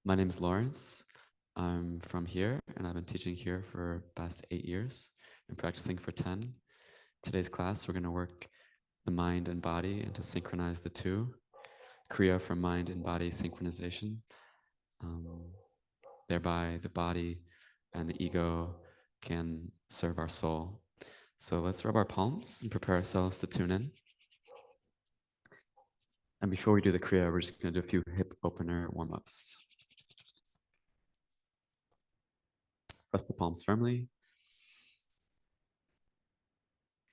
My name is Lawrence. I'm from here, and I've been teaching here for the past 8 years and practicing for 10. Today's class, we're going to work the mind and body and to synchronize the two. Kriya for mind and body synchronization. Thereby, the body and the ego can serve our soul. So let's rub our palms and prepare ourselves to tune in. And before we do the Kriya, we're just going to do a few hip opener warm-ups. Press the palms firmly.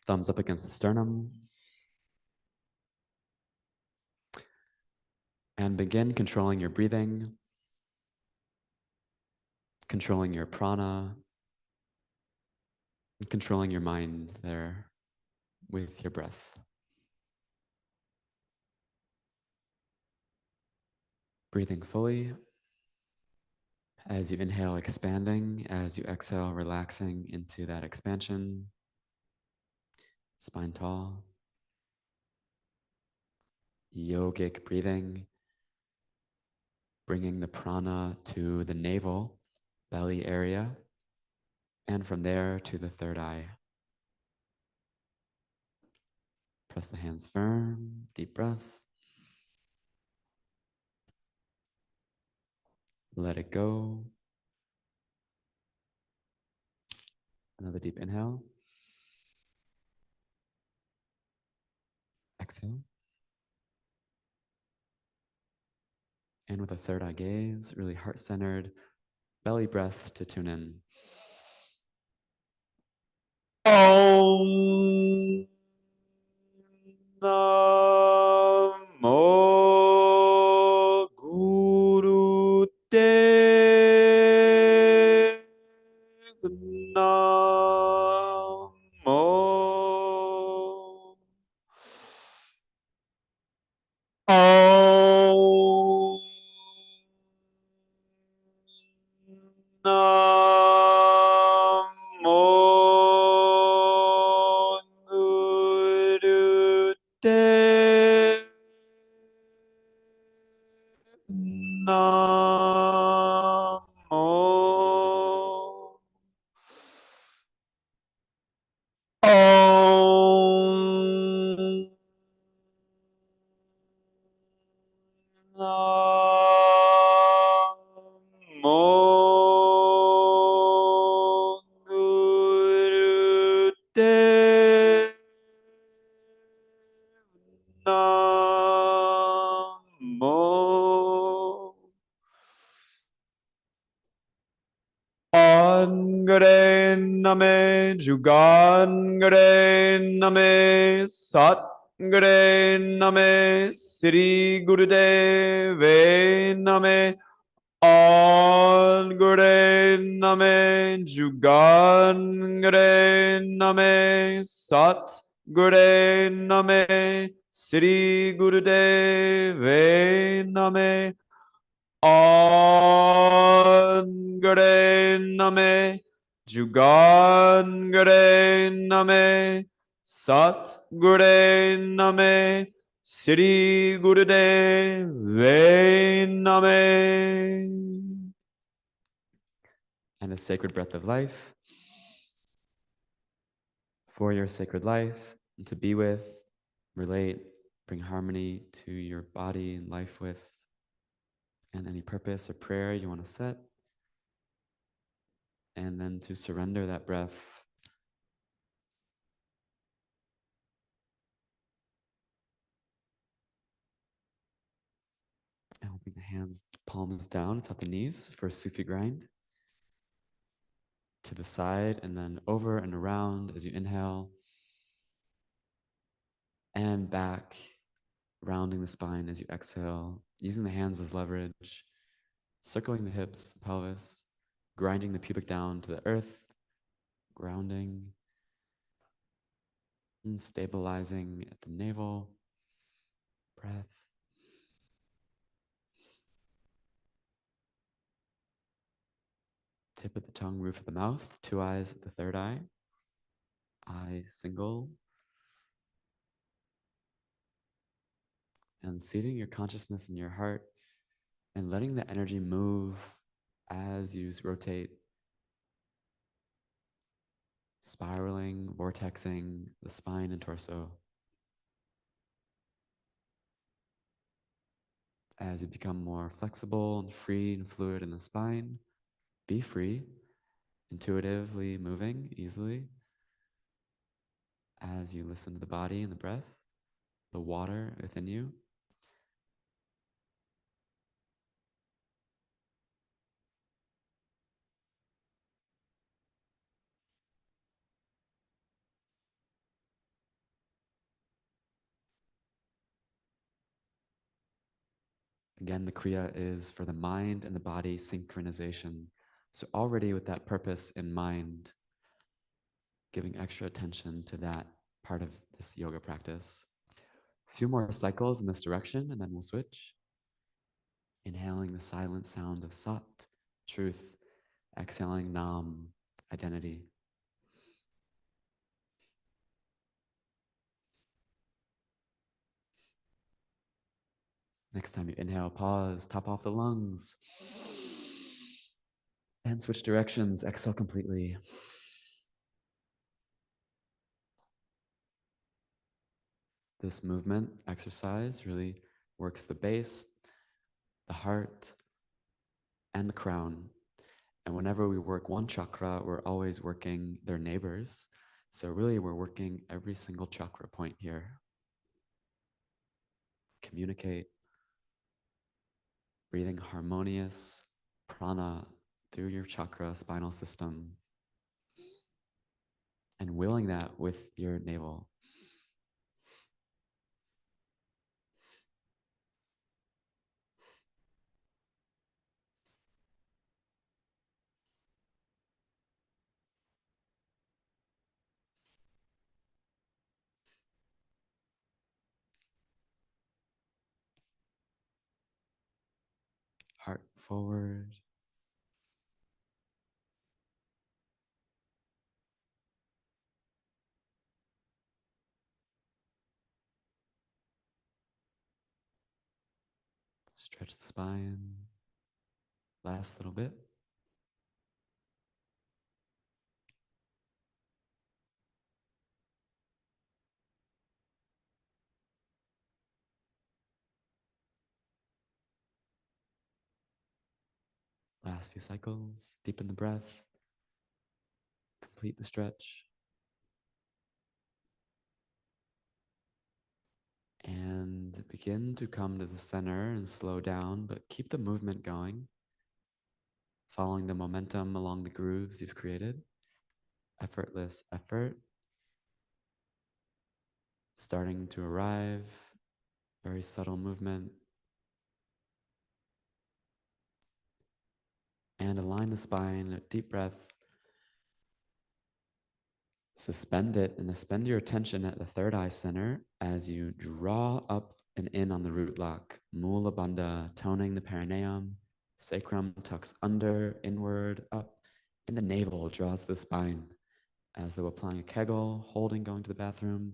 Thumbs up against the sternum. And begin controlling your breathing, controlling your prana, and controlling your mind there with your breath. Breathing fully. As you inhale, expanding. As you exhale, relaxing into that expansion. Spine tall. Yogic breathing. Bringing the prana to the navel, belly area, and from there to the third eye. Press the hands firm, deep breath. Let it go. Another deep inhale. Exhale. And with a third eye gaze, really heart-centered, belly breath to tune in. Om Namo Guru Dev Namo Om Namo Guru Dev Namo Om Namo Guru Dev Namo Angare Name Jugangare Name Satgare Name Sri Gurudeve Name Angare Name Jugangare Name Satgare Name Sri Gurudeve Name Angare Name Jugangare Name Sat Gure Name Sri Gurudeve Name. And a sacred breath of life for your sacred life, and to be with, relate, bring harmony to your body and life with, and any purpose or prayer you want to set. And then to surrender that breath. And we'll bring the hands, palms down, it's at the knees for a Sufi grind. To the side and then over and around as you inhale. And back, rounding the spine as you exhale, using the hands as leverage, circling the hips, the pelvis, grinding the pubic down to the earth, grounding, and stabilizing at the navel, breath. Tip of the tongue, roof of the mouth, 2 eyes at the third eye, eye single. And seating your consciousness in your heart, and letting the energy move as you rotate, spiraling, vortexing the spine and torso. As you become more flexible and free and fluid in the spine, be free, intuitively moving easily as you listen to the body and the breath, the water within you. Again, the Kriya is for the mind and the body synchronization. So already with that purpose in mind, giving extra attention to that part of this yoga practice. A few more cycles in this direction, and then we'll switch. Inhaling the silent sound of Sat, truth. Exhaling Nam, identity. Next time you inhale, pause, top off the lungs. And switch directions, exhale completely. This movement exercise really works the base, the heart, and the crown. And whenever we work one chakra, we're always working their neighbors. So really we're working every single chakra point here. Communicate, breathing harmonious prana through your chakra spinal system, and willing that with your navel. Heart forward. Stretch the spine. Last little bit. Last few cycles. Deepen the breath. Complete the stretch. And begin to come to the center and slow down, but keep the movement going. Following the momentum along the grooves you've created. Effortless effort. Starting to arrive. Very subtle movement. And align the spine, a deep breath. Suspend it and suspend your attention at the third eye center as you draw up and in on the root lock. Mula Bandha, toning the perineum. Sacrum tucks under, inward, up. And the navel draws the spine. As though applying a Kegel, holding, going to the bathroom.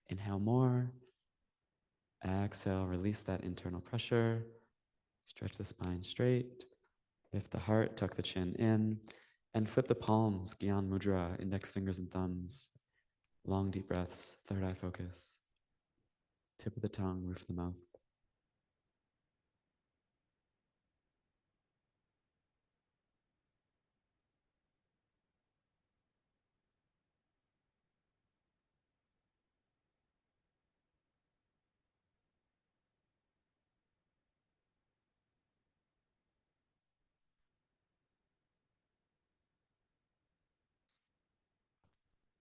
Inhale more. Exhale, release that internal pressure. Stretch the spine straight. Lift the heart, tuck the chin in. And flip the palms, Gyan Mudra, index fingers and thumbs. Long deep breaths, third eye focus. Tip of the tongue, roof of the mouth.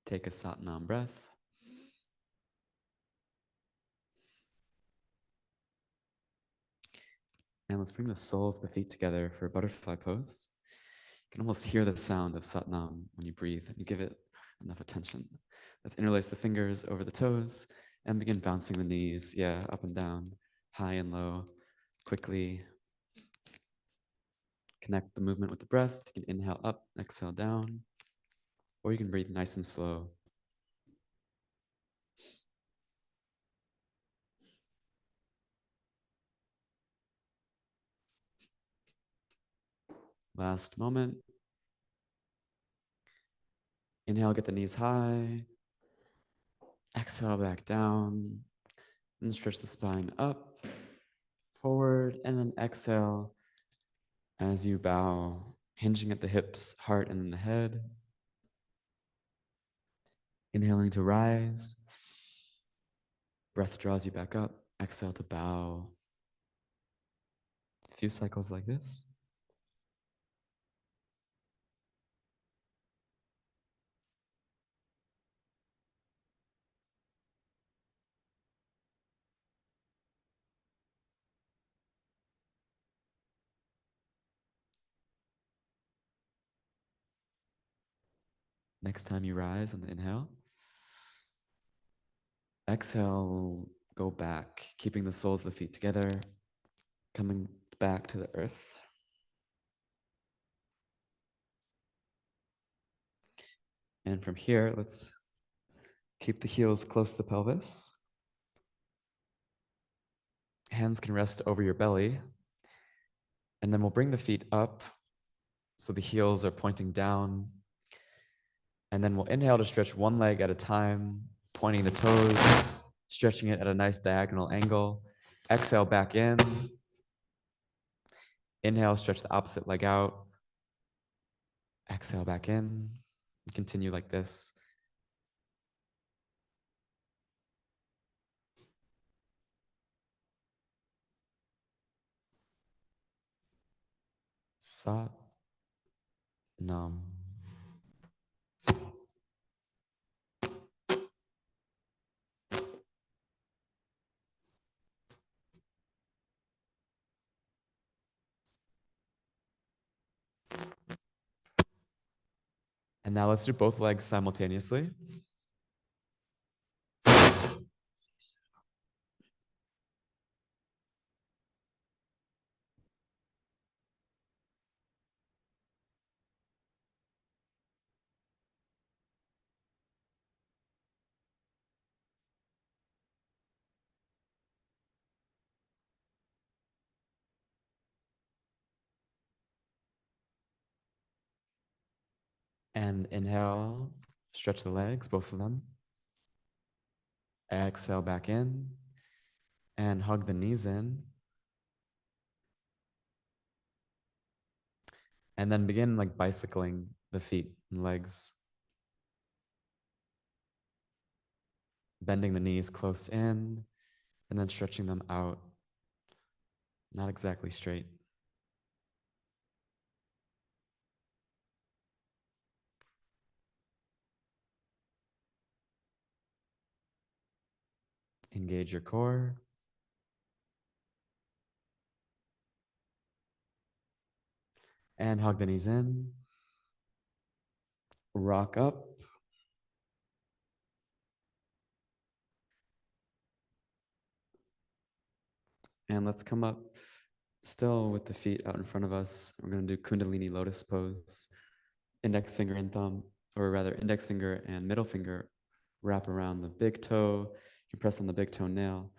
Take a Satnaam breath. And let's bring the soles of the feet together for butterfly pose. You can almost hear the sound of Satnam when you breathe and you give it enough attention. Let's interlace the fingers over the toes and begin bouncing the knees, up and down, high and low, quickly. Connect the movement with the breath. You can inhale up, exhale down, or you can breathe nice and slow. Last moment. Inhale, get the knees high. Exhale, back down. And stretch the spine up, forward, and then exhale as you bow, hinging at the hips, heart, and then the head. Inhaling to rise. Breath draws you back up. Exhale to bow. A few cycles like this. Next time you rise on the inhale, exhale, go back, keeping the soles of the feet together, coming back to the earth. And from here, let's keep the heels close to the pelvis. Hands can rest over your belly. And then we'll bring the feet up so the heels are pointing down. And then we'll inhale to stretch one leg at a time, pointing the toes, stretching it at a nice diagonal angle. Exhale back in. Inhale, stretch the opposite leg out. Exhale back in. Continue like this. Sat Nam. And now let's do both legs simultaneously. And inhale, stretch the legs, both of them. Exhale back in and hug the knees in. And then begin like bicycling the feet and legs. Bending the knees close in and then stretching them out. Not exactly straight. Engage your core. And hug the knees in. Rock up. And let's come up still with the feet out in front of us. We're going to do Kundalini lotus pose. Index finger and thumb, or rather index finger and middle finger wrap around the big toe. You can press on the big toenail.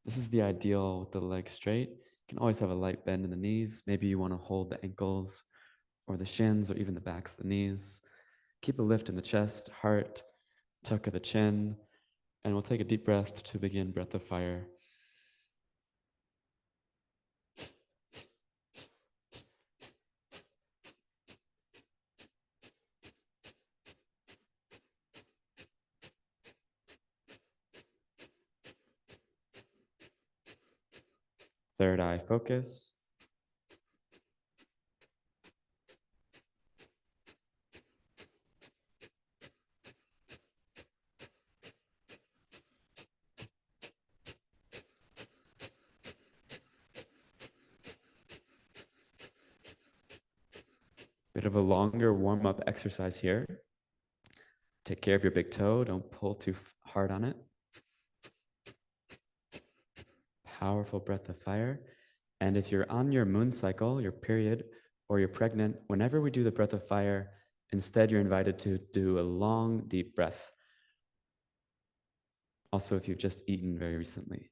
This is the ideal with the leg straight. You can always have a light bend in the knees. Maybe you want to hold the ankles or the shins or even the backs of the knees. Keep a lift in the chest, heart, tuck of the chin, and we'll take a deep breath to begin breath of fire. Third eye focus. Bit of a longer warm-up exercise here. Take care of your big toe. Don't pull too hard on it. Powerful breath of fire. And if you're on your moon cycle, your period, or you're pregnant, whenever we do the breath of fire, instead you're invited to do a long, deep breath. Also, if you've just eaten very recently.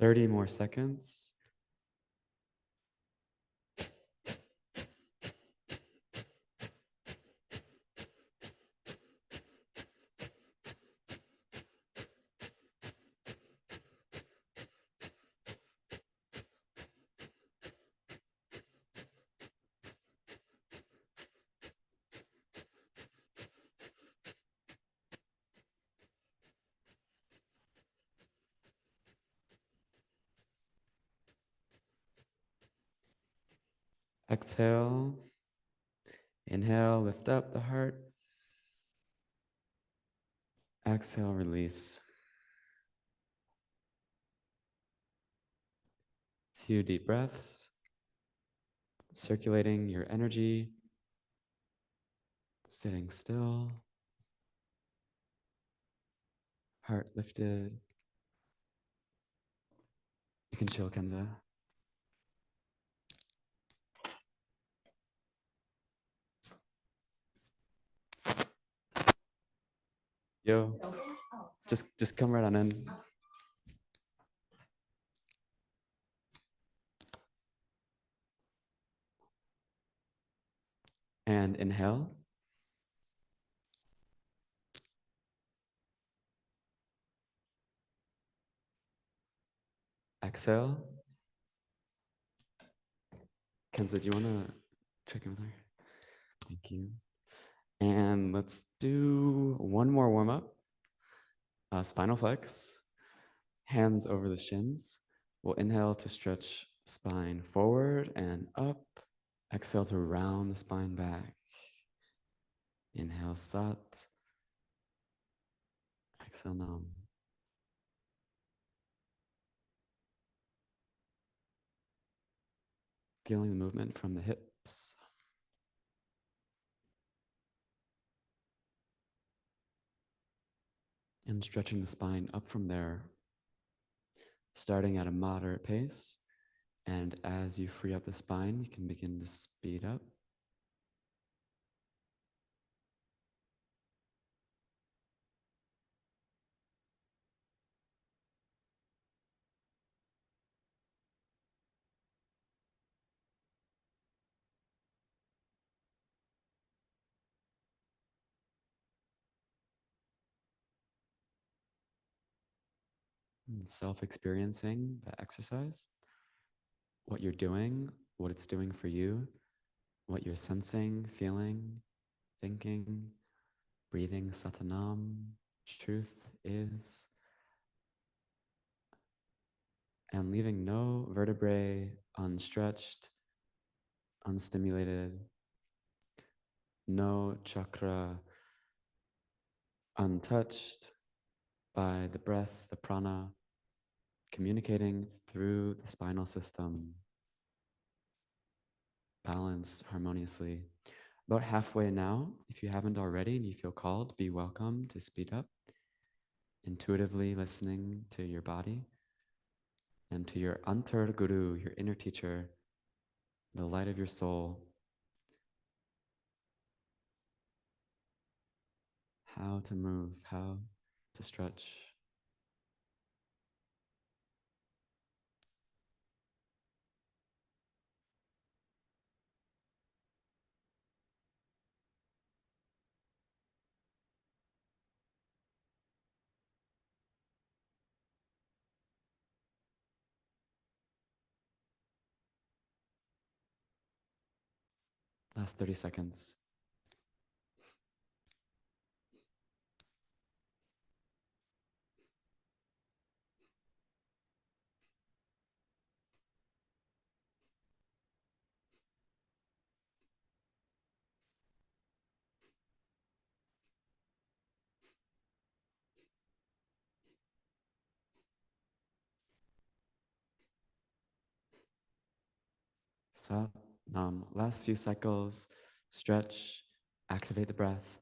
30 more seconds. Exhale. Inhale, lift up the heart. Exhale, release. Few deep breaths, circulating your energy, sitting still, heart lifted. You can chill, Kenza. Yo, just come right on in. And inhale. Exhale. Kenza, do you want to check in with her? Thank you. And let's do one more warm up. Spinal flex, hands over the shins. We'll inhale to stretch spine forward and up. Exhale to round the spine back. Inhale, sat. Exhale, nam. Feeling the movement from the hips. And stretching the spine up from there, starting at a moderate pace. And as you free up the spine, you can begin to speed up. Self-experiencing the exercise, what you're doing, what it's doing for you, what you're sensing, feeling, thinking, breathing, Satnaam, truth is, and leaving no vertebrae unstretched, unstimulated, no chakra untouched by the breath, the prana, communicating through the spinal system, balanced harmoniously. About halfway now, if you haven't already and you feel called, be welcome to speed up, intuitively listening to your body and to your antar guru, your inner teacher, the light of your soul, how to move, how to stretch. Last 30 seconds. Satnam. Last few cycles, stretch, activate the breath,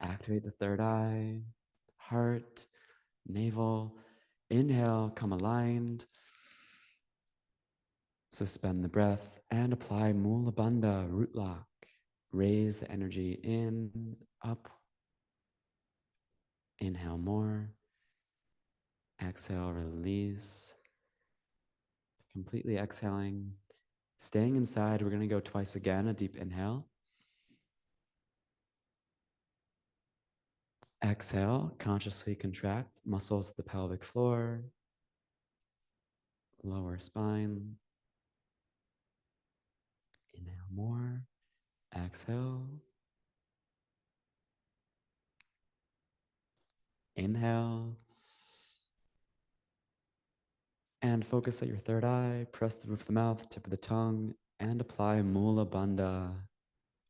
activate the third eye, heart, navel. Inhale, come aligned. Suspend the breath and apply Mula Bandha, root lock. Raise the energy in, up, Inhale more. Exhale, release. Completely exhaling. Staying inside, we're going to go twice again. A deep inhale. Exhale, consciously contract muscles of the pelvic floor, lower spine. Inhale more. Exhale. Inhale. And focus at your third eye. Press the roof of the mouth, tip of the tongue, and apply Mula Bandha,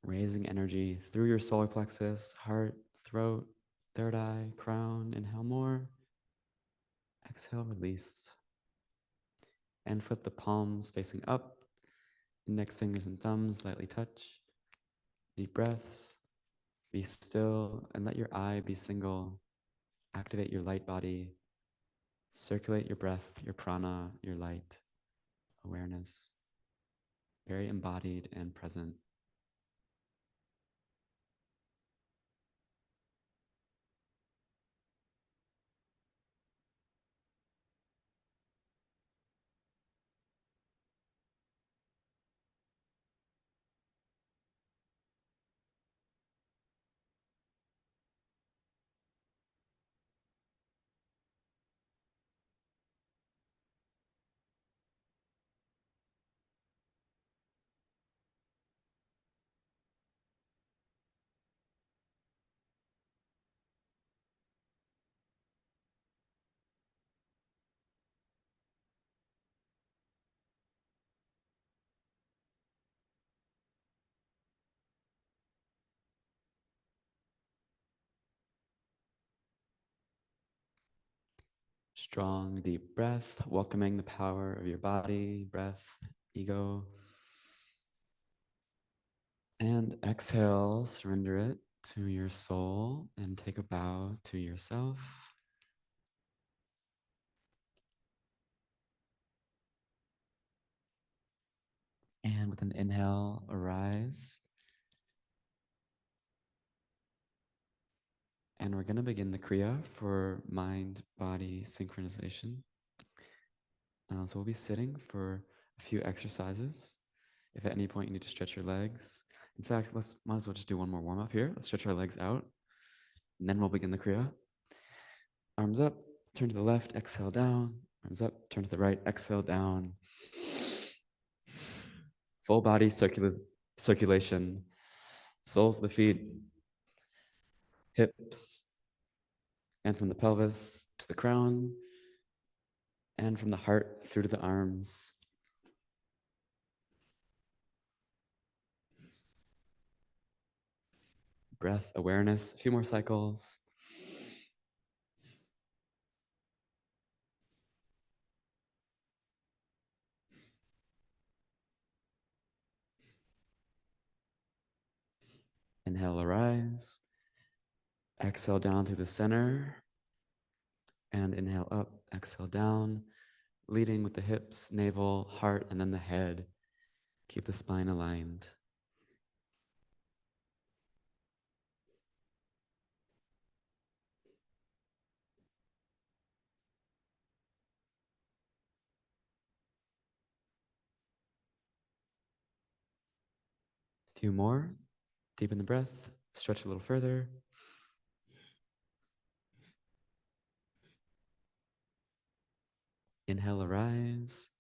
raising energy through your solar plexus, heart, throat, third eye, crown. Inhale more. Exhale, release. And flip the palms facing up. Index fingers and thumbs lightly touch. Deep breaths. Be still and let your eye be single. Activate your light body. Circulate your breath, your prana, your light awareness. Very embodied and present. Strong, deep breath, welcoming the power of your body, breath, ego. And exhale, surrender it to your soul and take a bow to yourself. And with an inhale, arise. And we're going to begin the Kriya for mind-body synchronization. So we'll be sitting for a few exercises. If at any point you need to stretch your legs. In fact, might as well just do one more warm-up here. Let's stretch our legs out. And then we'll begin the Kriya. Arms up, turn to the left, exhale down. Arms up, turn to the right, exhale down. Full body circulation. Soles of the feet, hips, and from the pelvis to the crown, and from the heart through to the arms. Breath awareness, a few more cycles. Inhale, arise. Exhale down through the center. And inhale up, exhale down, leading with the hips, navel, heart, and then the head. Keep the spine aligned. A few more. Deepen the breath, stretch a little further. Inhale, arise.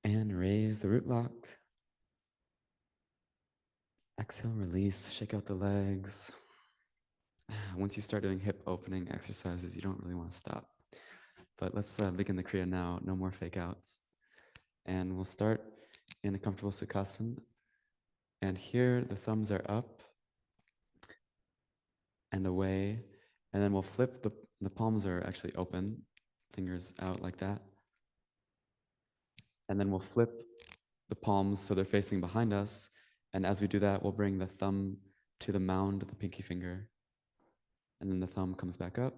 And raise the root lock. Exhale, release, shake out the legs. Once you start doing hip opening exercises, you don't really want to stop. But let's begin the Kriya now, no more fake outs. And we'll start in a comfortable Sukhasana. And here the thumbs are up and away. And then we'll flip, the palms are actually open, fingers out like that. And then we'll flip the palms so they're facing behind us. And as we do that, we'll bring the thumb to the mound of the pinky finger. And then the thumb comes back up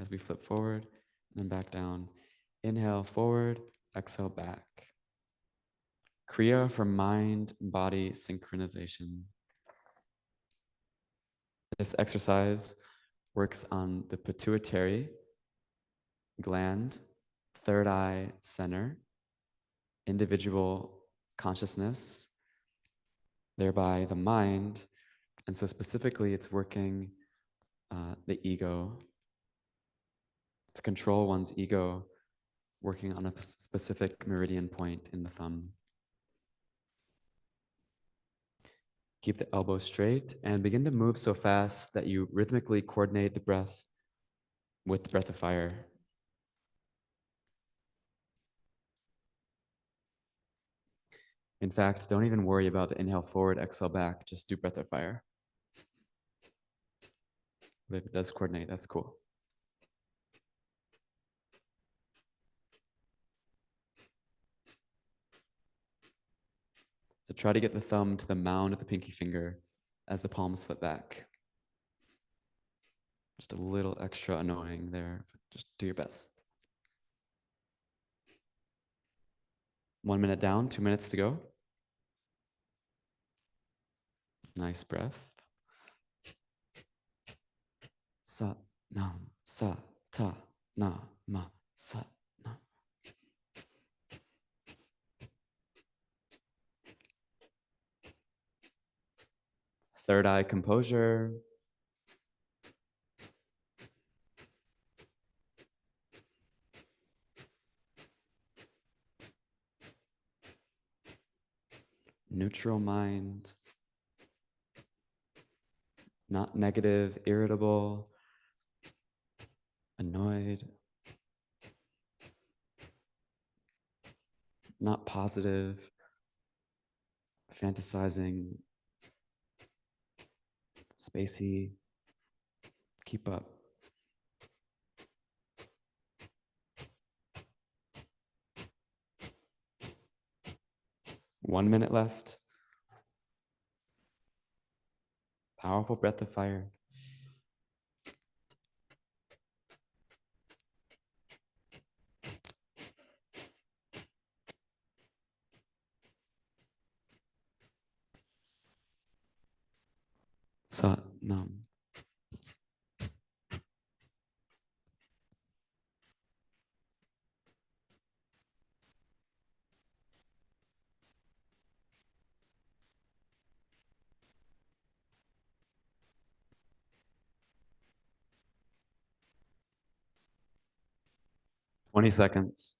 as we flip forward and then back down. Inhale forward, exhale back. Kriya for mind-body synchronization. This exercise works on the pituitary gland, third eye center, individual consciousness, thereby the mind. And so specifically, it's working the ego, to control one's ego, working on a specific meridian point in the thumb. Keep the elbow straight and begin to move so fast that you rhythmically coordinate the breath with the breath of fire. In fact, don't even worry about the inhale forward, exhale back, just do breath of fire. But if it does coordinate, that's cool. So try to get the thumb to the mound of the pinky finger as the palms flip back. Just a little extra annoying there, but just do your best. 1 minute down, 2 minutes to go. Nice breath. Sat nam, sa ta na ma sat nam. Third eye composure. Neutral mind. Not negative, irritable, annoyed. Not positive, fantasizing, spacey. Keep up. One minute left. Powerful breath of fire. Satnam. Twenty seconds.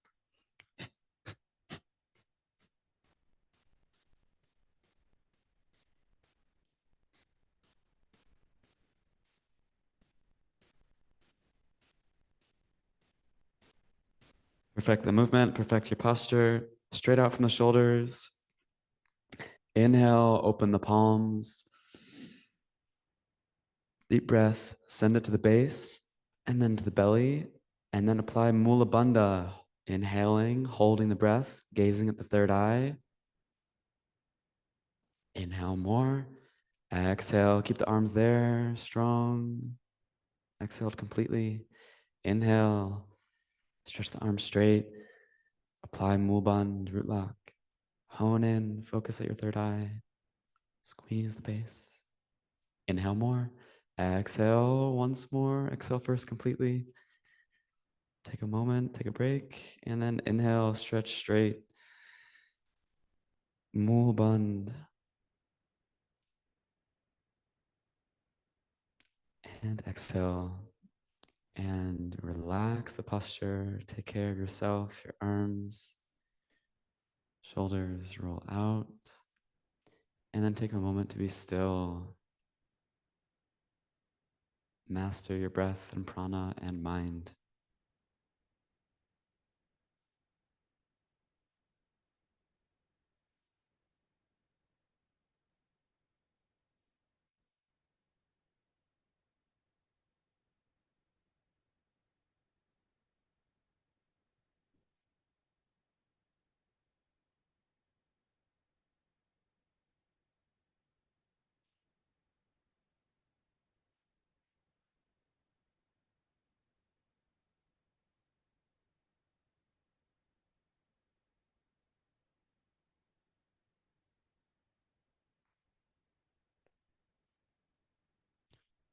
Perfect the movement, perfect your posture. Straight out from the shoulders. Inhale, open the palms. Deep breath, send it to the base, and then to the belly, and then apply Mula Bandha. Inhaling, holding the breath, gazing at the third eye. Inhale more. Exhale, keep the arms there, strong. Exhale completely. Inhale, stretch the arms straight. Apply Mula Bandha, root lock. Hone in, focus at your third eye. Squeeze the base. Inhale more. Exhale once more. Exhale first completely. Take a moment, take a break, and then inhale, stretch straight. Mula Bandha. And exhale. And relax the posture. Take care of yourself, your arms. Shoulders roll out. And then take a moment to be still. Master your breath and prana and mind.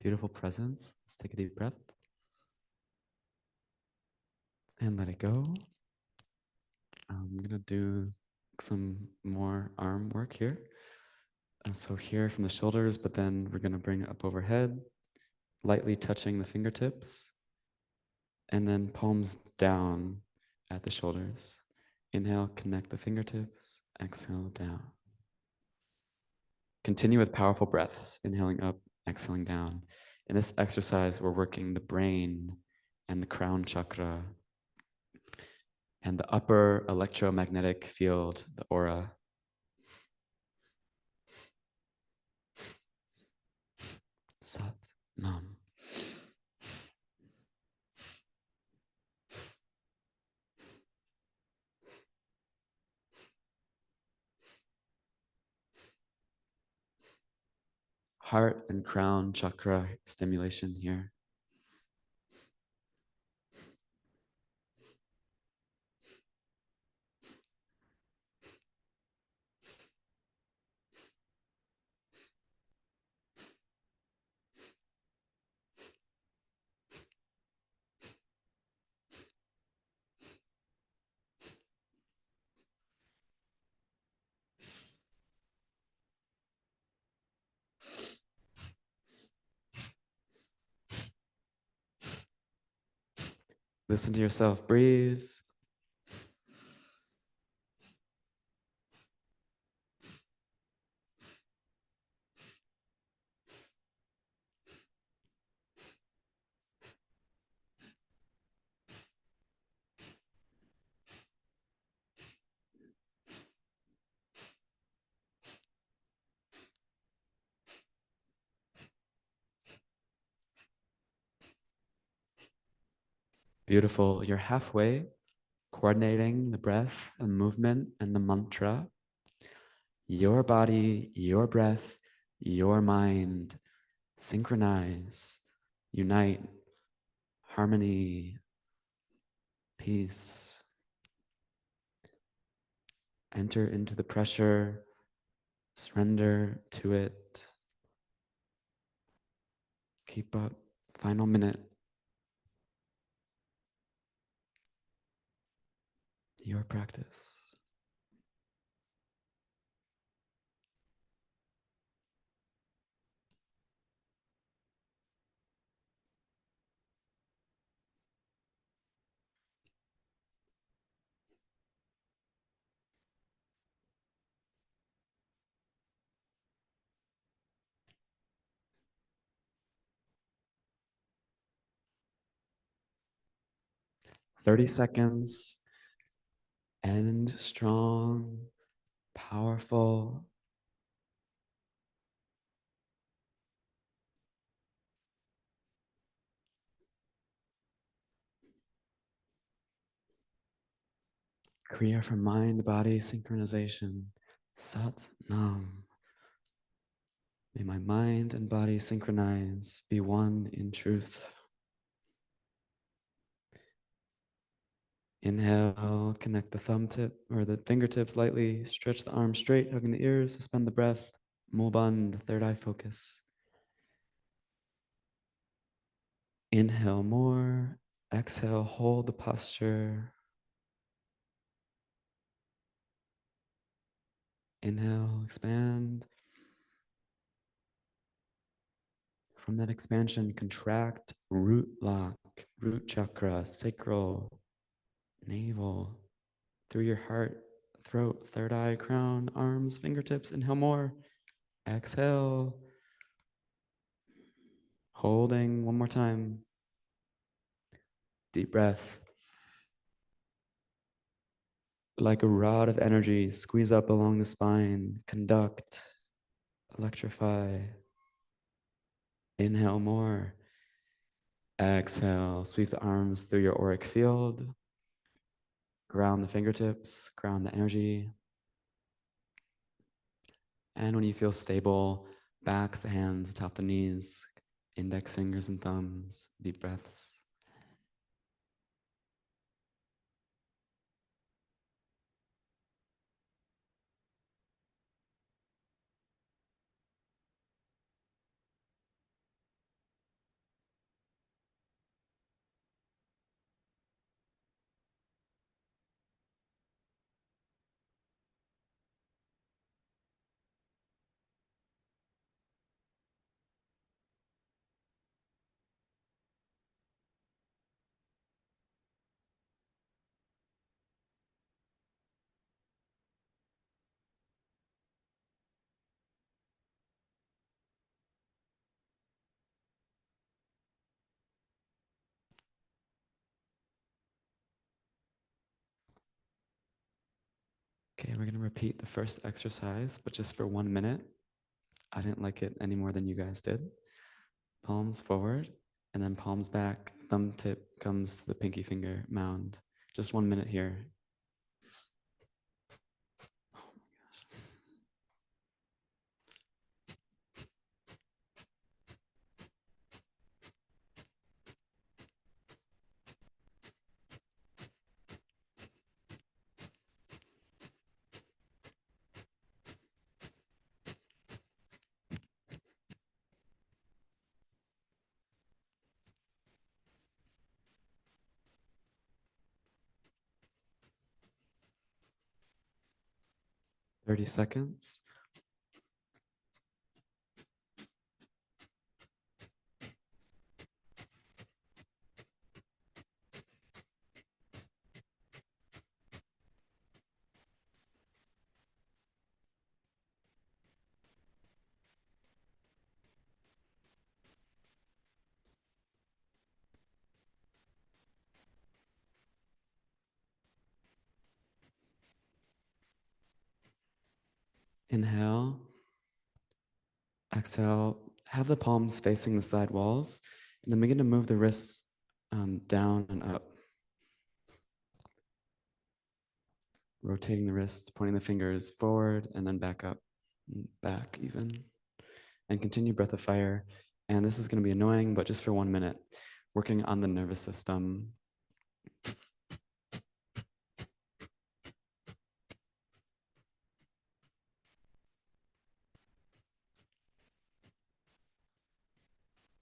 beautiful presence. Let's take a deep breath and let it go. I'm gonna do some more arm work here. So here from the shoulders, but then we're gonna bring it up overhead, lightly touching the fingertips, and then palms down at the shoulders. Inhale, connect the fingertips, exhale down. Continue with powerful breaths, inhaling up, exhaling down. In this exercise, we're working the brain and the crown chakra and the upper electromagnetic field, the aura. Satnaam. Heart and crown chakra stimulation here. Listen to yourself, breathe. Beautiful. You're halfway, coordinating the breath and movement and the mantra. Your body, your breath, your mind. Synchronize, unite, harmony, peace. Enter into the pressure, surrender to it. Keep up. Final minute. Your practice. 30 seconds. End strong, powerful. Kriya for mind-body synchronization. Satnaam. May my mind and body synchronize, be one in truth. Inhale, connect the thumb tip or the fingertips lightly, stretch the arms straight, hugging the ears, suspend the breath, Mulband, third eye focus. Inhale more, exhale, hold the posture. Inhale, expand. From that expansion, contract, root lock, root chakra, sacral, navel, through your heart, throat, third eye, crown, arms, fingertips. Inhale more. Exhale. Holding one more time. Deep breath. Like a rod of energy, squeeze up along the spine, conduct, electrify. Inhale more. Exhale, sweep the arms through your auric field. Ground the fingertips, ground the energy. And when you feel stable, backs the hands atop the knees, index fingers and thumbs, deep breaths. Okay, we're gonna repeat the first exercise, but just for 1 minute. I didn't like it any more than you guys did. Palms forward, and then palms back. Thumb tip comes to the pinky finger mound. Just 1 minute here. Oh my gosh. 30 seconds. Inhale, exhale, have the palms facing the side walls, and then begin to move the wrists down and up. Rotating the wrists, pointing the fingers forward and then back up, back even. And continue breath of fire. And this is going to be annoying, but just for 1 minute, working on the nervous system.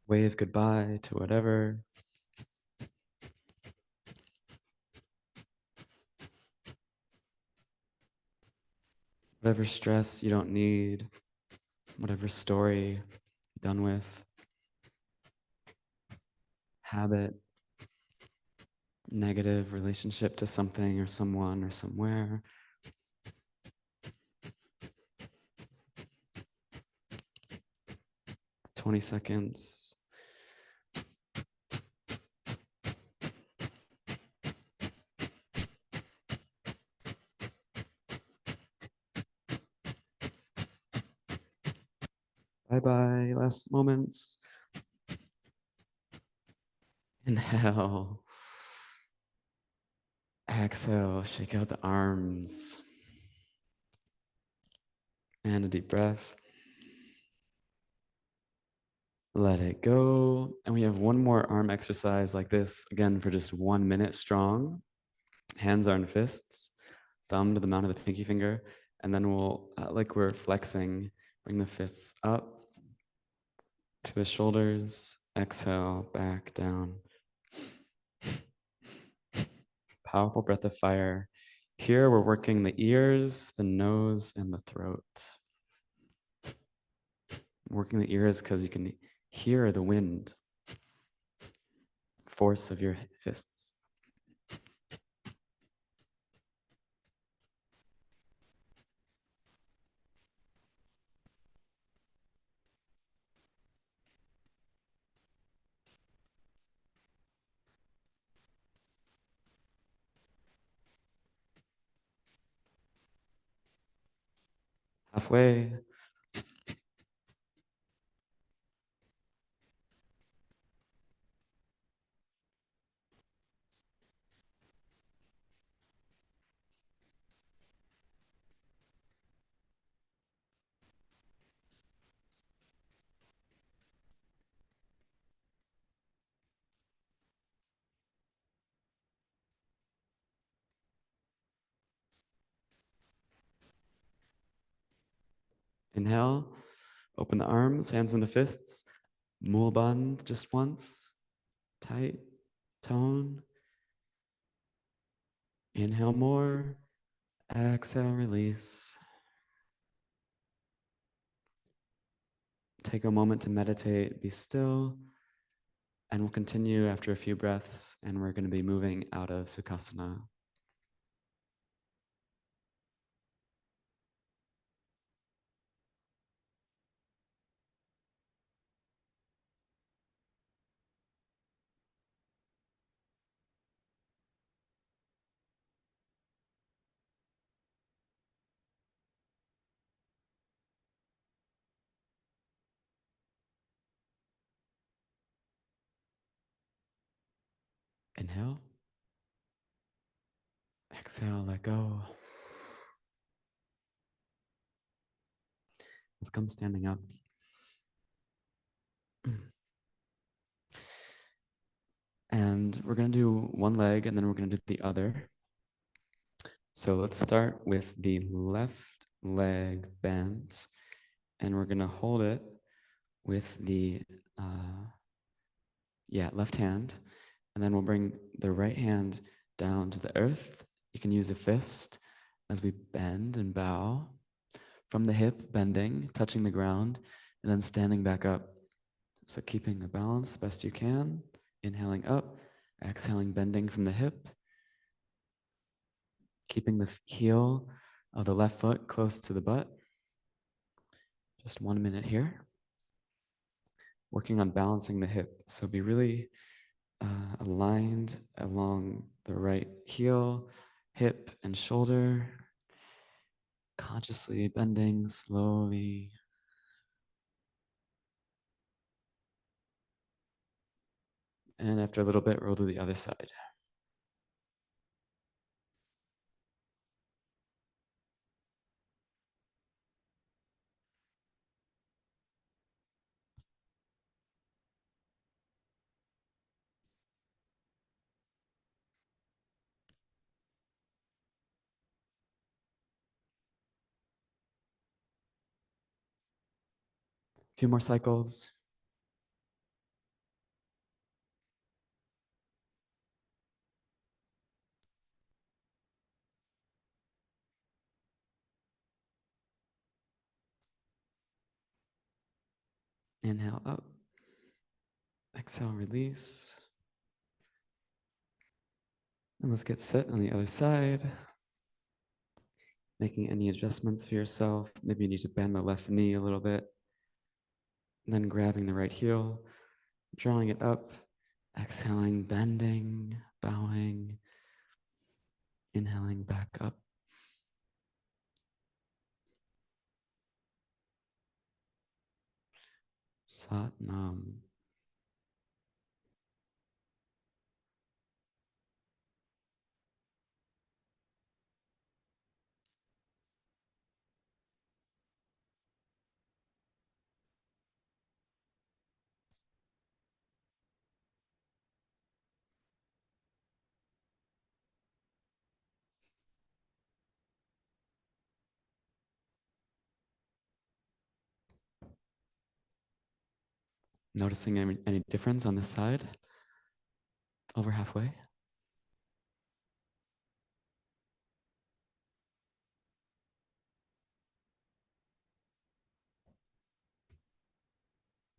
Wave goodbye to whatever. Whatever stress you don't need, whatever story you're done with, habit, negative relationship to something or someone or somewhere. "20 seconds. Bye-bye, last moments. Inhale. Exhale, shake out the arms. And a deep breath. Let it go. And we have one more arm exercise like this, again, for just 1 minute strong. Hands are in fists, thumb to the mount of the pinky finger. And then we'll, like we're flexing, bring the fists up to the shoulders. Exhale, back down. Powerful breath of fire. Here we're working the ears, the nose, and the throat. Working the ears because you can hear the wind, force of your fists. Halfway. Inhale, open the arms, hands into fists. Mulband just once. Tight, tone. Inhale more. Exhale, release. Take a moment to meditate, be still. And we'll continue after a few breaths, and we're going to be moving out of Sukhasana. Inhale. Exhale, let go. Let's come standing up. And we're going to do one leg and then we're going to do the other. So let's start with the left leg bent, and we're going to hold it with the left hand, and then we'll bring the right hand down to the earth. You can use a fist as we bend and bow from the hip, bending, touching the ground, and then standing back up. So keeping the balance best you can, inhaling up, exhaling, bending from the hip, keeping the heel of the left foot close to the butt. Just 1 minute here. Working on balancing the hip. So be really aligned along the right heel, hip, and shoulder. Consciously bending slowly. And after a little bit, roll to the other side. A few more cycles. Inhale up. Exhale, release. And let's get set on the other side. Making any adjustments for yourself. Maybe you need to bend the left knee a little bit. And then grabbing the right heel, drawing it up, exhaling, bending, bowing, inhaling back up. Satnaam. Noticing any difference on this side? Over halfway.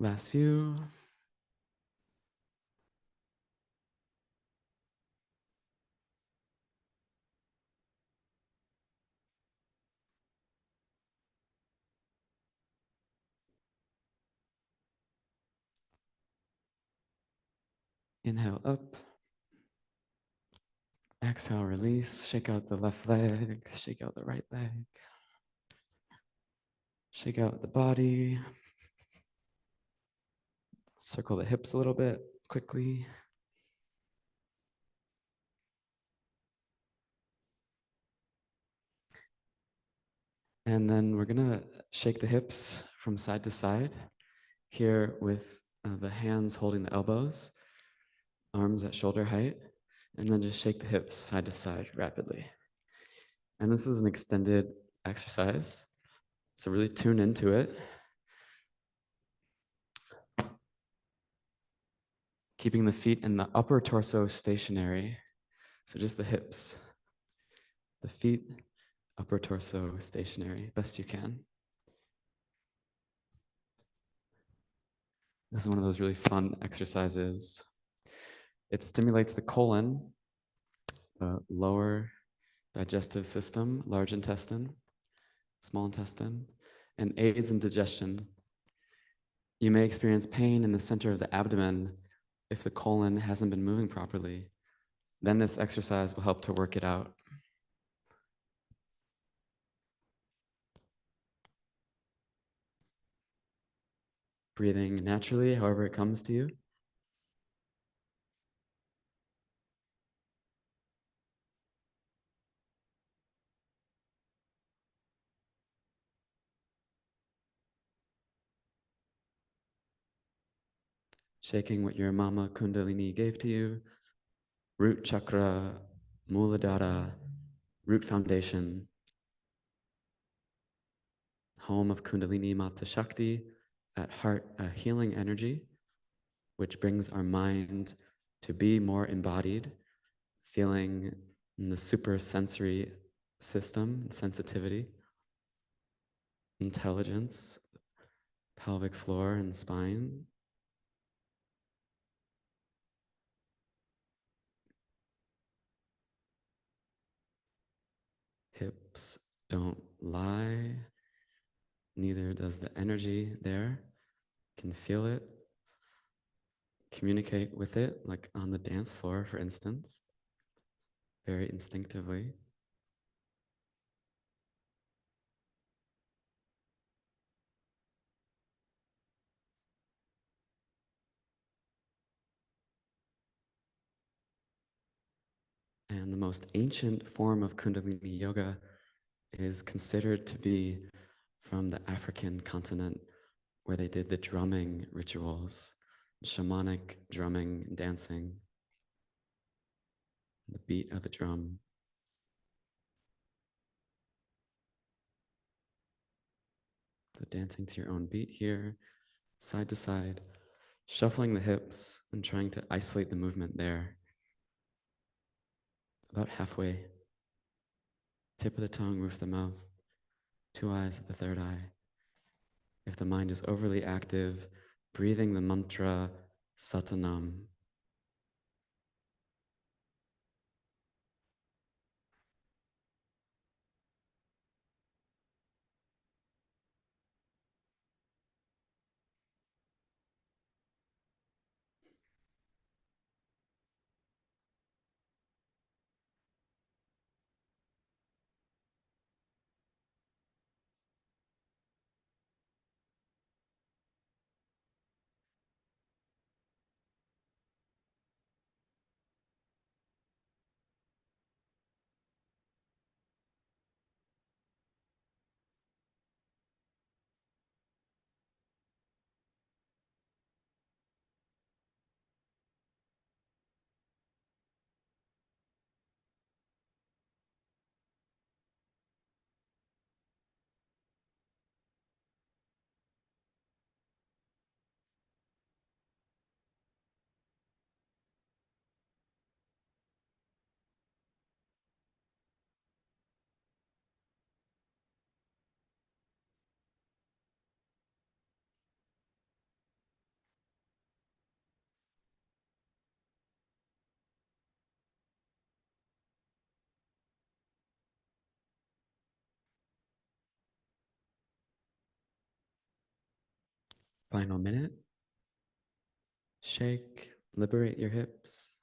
Last few. Inhale up. Exhale, release. Shake out the left leg. Shake out the right leg. Shake out the body. Circle the hips a little bit quickly. And then we're gonna shake the hips from side to side here with the hands holding the elbows, arms at shoulder height, and then just shake the hips side to side rapidly. And this is an extended exercise, so really tune into it. Keeping the feet in the upper torso stationary, so just the hips. The feet, upper torso stationary, best you can. This is one of those really fun exercises. It stimulates the colon, the lower digestive system, large intestine, small intestine, and aids in digestion. You may experience pain in the center of the abdomen if the colon hasn't been moving properly. Then this exercise will help to work it out. Breathing naturally, however it comes to you. Shaking what your mama Kundalini gave to you. Root chakra, Muladhara, root foundation, home of Kundalini Mata Shakti, at heart, a healing energy, which brings our mind to be more embodied, feeling in the super sensory system, sensitivity, intelligence, pelvic floor and spine. Hips don't lie, neither does the energy there. Can feel it, communicate with it, like on the dance floor, for instance, very instinctively. And the most ancient form of Kundalini yoga is considered to be from the African continent, where they did the drumming rituals, shamanic drumming and dancing, the beat of the drum. So dancing to your own beat here, side to side, shuffling the hips and trying to isolate the movement there. About halfway. Tip of the tongue, roof of the mouth, 2 eyes at the 3rd eye. If the mind is overly active, breathing the mantra Satnaam. Final minute. Shake, liberate your hips.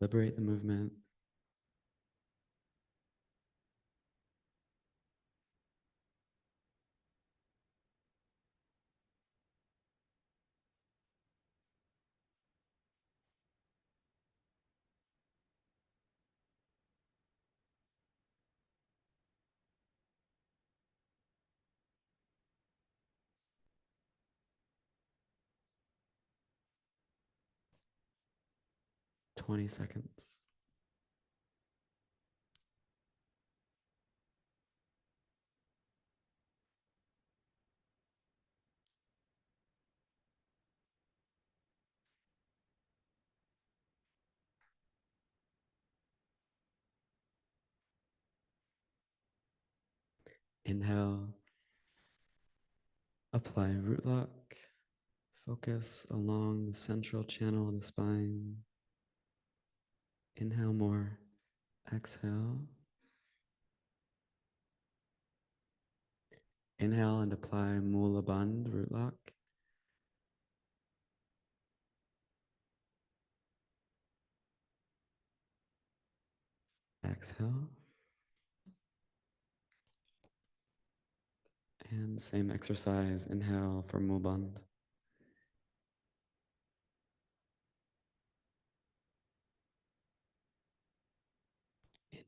Liberate the movement. Twenty seconds. Inhale, apply root lock. Focus along the central channel of the spine. Inhale more. Exhale. Inhale and apply Mula Bandh, root lock. Exhale. And same exercise. Inhale for Mula Bandh.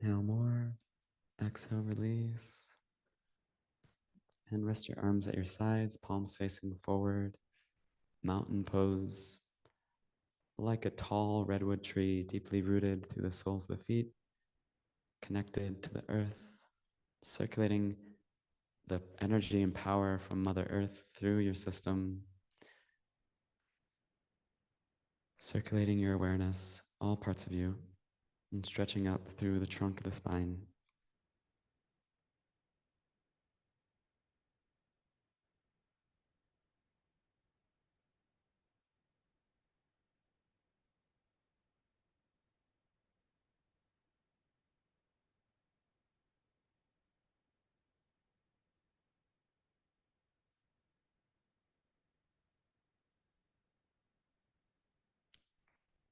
Inhale more. Exhale, release. And rest your arms at your sides, palms facing forward, mountain pose, like a tall redwood tree deeply rooted through the soles of the feet, connected to the earth, circulating the energy and power from Mother Earth through your system, circulating your awareness, all parts of you, and stretching up through the trunk of the spine.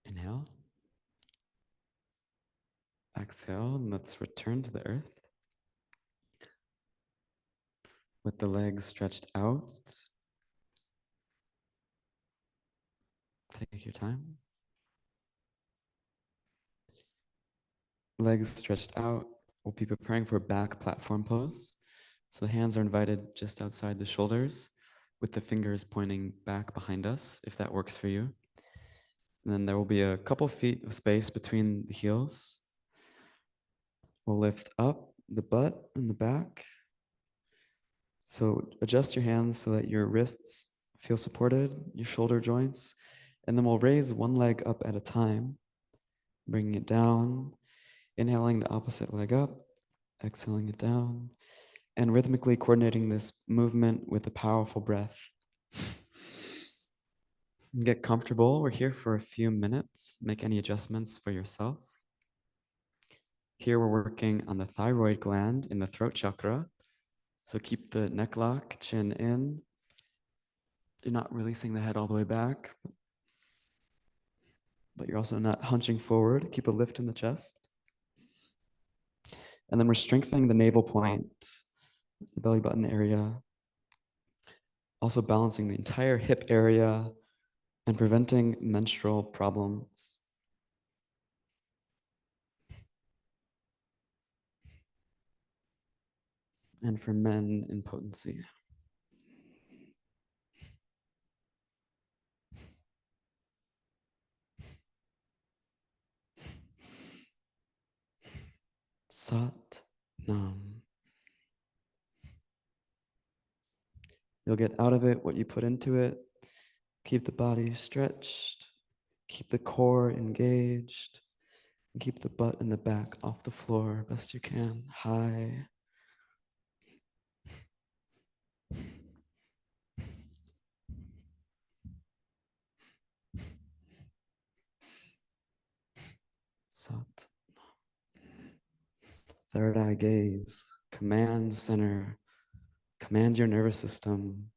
Inhale. Exhale, and let's return to the earth with the legs stretched out. Take your time. Legs stretched out. We'll be preparing for back platform pose. So the hands are invited just outside the shoulders with the fingers pointing back behind us, if that works for you. And then there will be a couple feet of space between the heels. We'll lift up the butt and the back. So adjust your hands so that your wrists feel supported, your shoulder joints, and then we'll raise one leg up at a time, bringing it down, inhaling the opposite leg up, exhaling it down, and rhythmically coordinating this movement with a powerful breath. Get comfortable. We're here for a few minutes. Make any adjustments for yourself. Here we're working on the thyroid gland in the throat chakra. So keep the neck lock, chin in. You're not releasing the head all the way back, but you're also not hunching forward. Keep a lift in the chest. And then we're strengthening the navel point, the belly button area. Also balancing the entire hip area and preventing menstrual problems. And for men, impotency. Satnaam. You'll get out of it what you put into it. Keep the body stretched. Keep the core engaged. And keep the butt and the back off the floor best you can. High. Sat. Third eye gaze. Command center. Command your nervous system.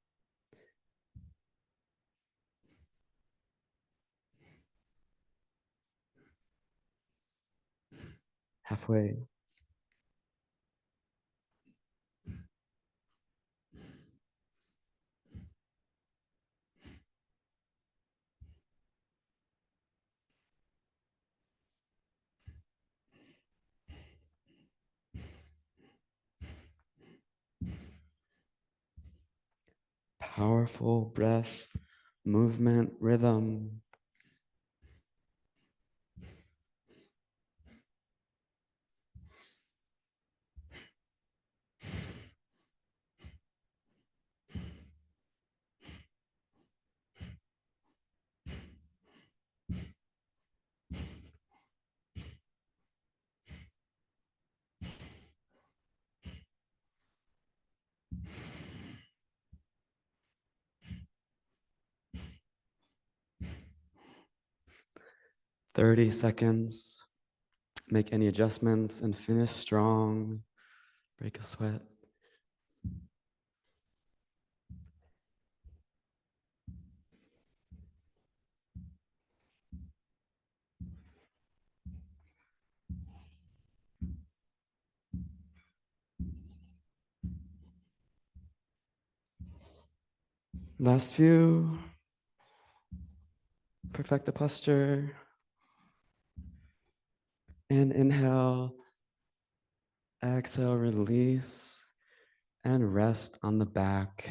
Halfway. Powerful breath, movement, rhythm. "30 seconds. Make any adjustments and finish strong. Break a sweat. Last few. Perfect the posture. And inhale. Exhale, release. And rest on the back.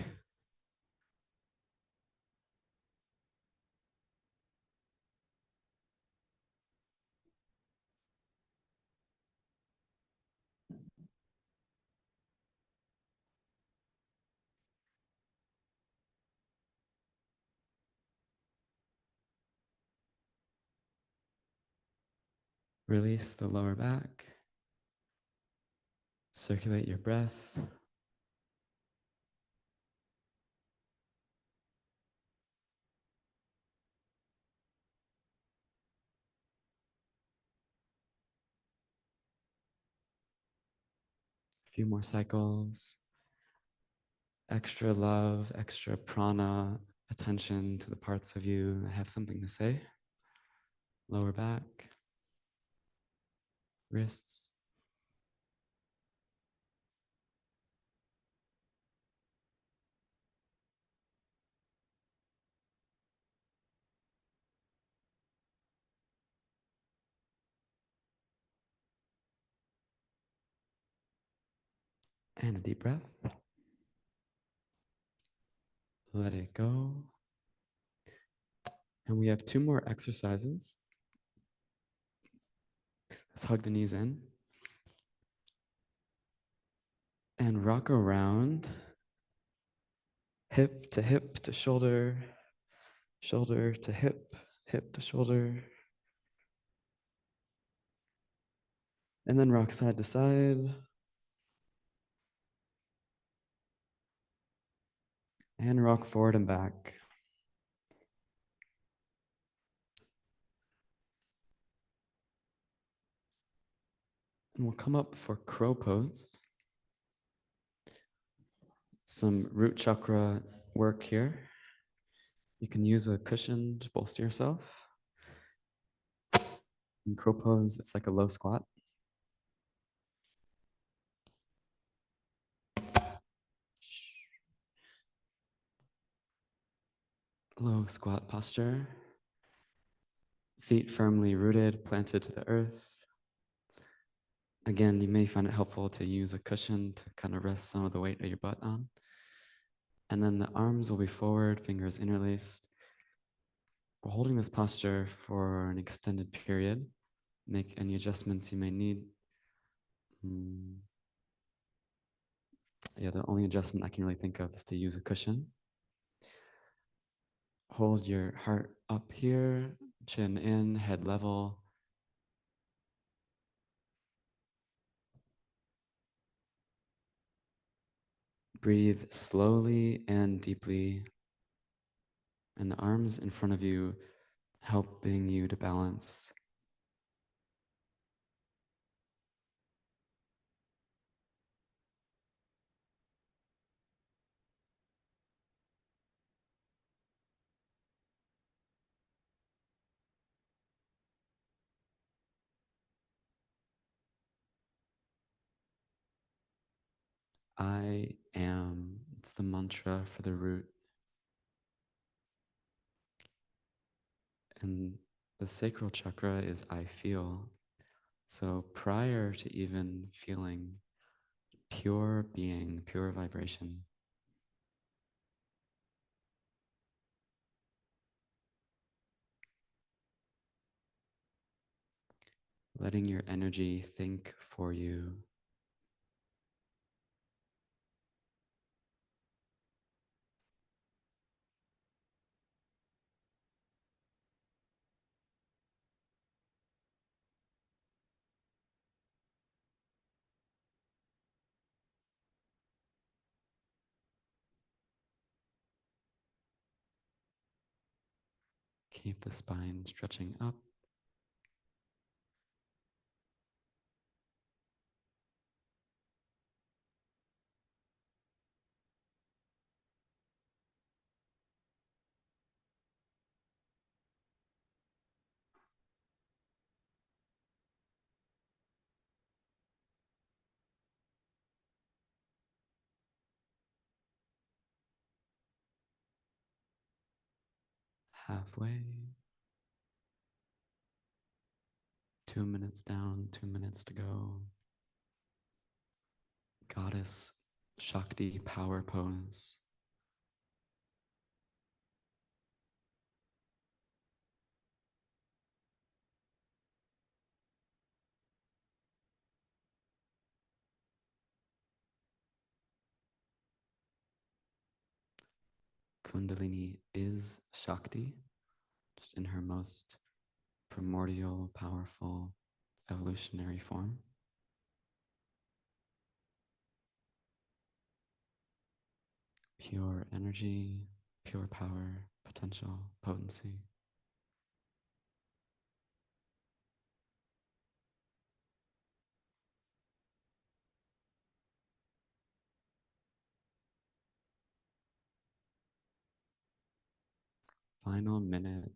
Release the lower back. Circulate your breath. A few more cycles. Extra love, extra prana, attention to the parts of you that have something to say. Lower back, wrists. And a deep breath. Let it go. And we have 2 more exercises. Let's hug the knees in. And rock around. Hip to shoulder, shoulder to hip to shoulder. And then rock side to side. And rock forward and back. And we'll come up for crow pose. Some root chakra work here. You can use a cushion to bolster yourself. In crow pose, it's like a low squat. Low squat posture. Feet firmly rooted, planted to the earth. Again, you may find it helpful to use a cushion to kind of rest some of the weight of your butt on. And then the arms will be forward, fingers interlaced. We're holding this posture for an extended period. Make any adjustments you may need. Yeah, the only adjustment I can really think of is to use a cushion. Hold your heart up here, chin in, head level. Breathe slowly and deeply. And the arms in front of you helping you to balance. I am, it's the mantra for the root. And the sacral chakra is I feel. So prior to even feeling, pure being, pure vibration. Letting your energy think for you. Keep the spine stretching up. Halfway. 2 minutes down, 2 minutes to go. Goddess Shakti power pose. Kundalini is Shakti, just in her most primordial, powerful, evolutionary form. Pure energy, pure power, potential, potency. Final minute,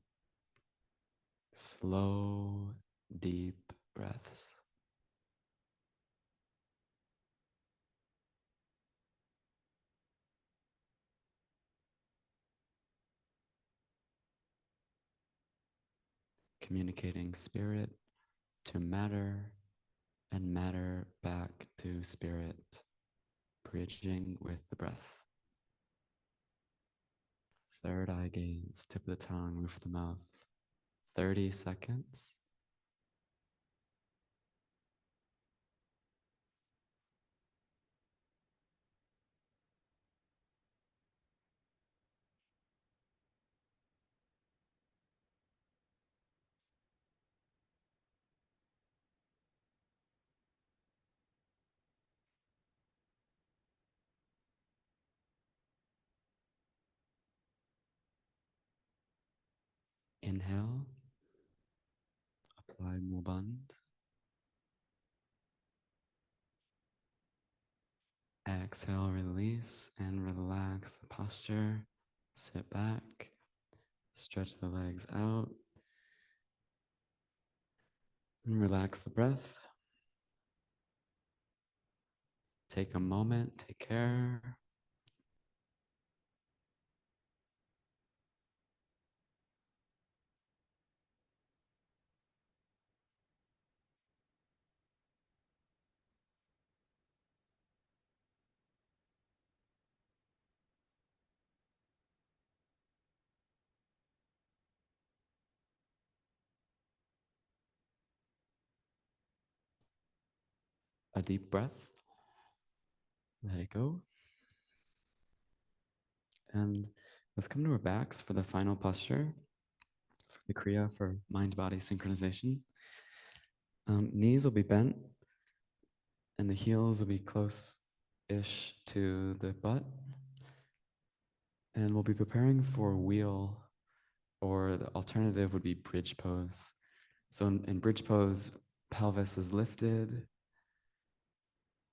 slow, deep breaths. Communicating spirit to matter and matter back to spirit, bridging with the breath. Third eye gaze, tip of the tongue, roof of the mouth. 30 seconds. Inhale, apply Muband. Exhale, release and relax the posture. Sit back, stretch the legs out, and relax the breath. Take a moment, take care. A deep breath. Let it go. And let's come to our backs for the final posture, for the Kriya for mind-body synchronization. Knees will be bent and the heels will be close-ish to the butt. And we'll be preparing for wheel, or the alternative would be bridge pose. So in bridge pose, pelvis is lifted.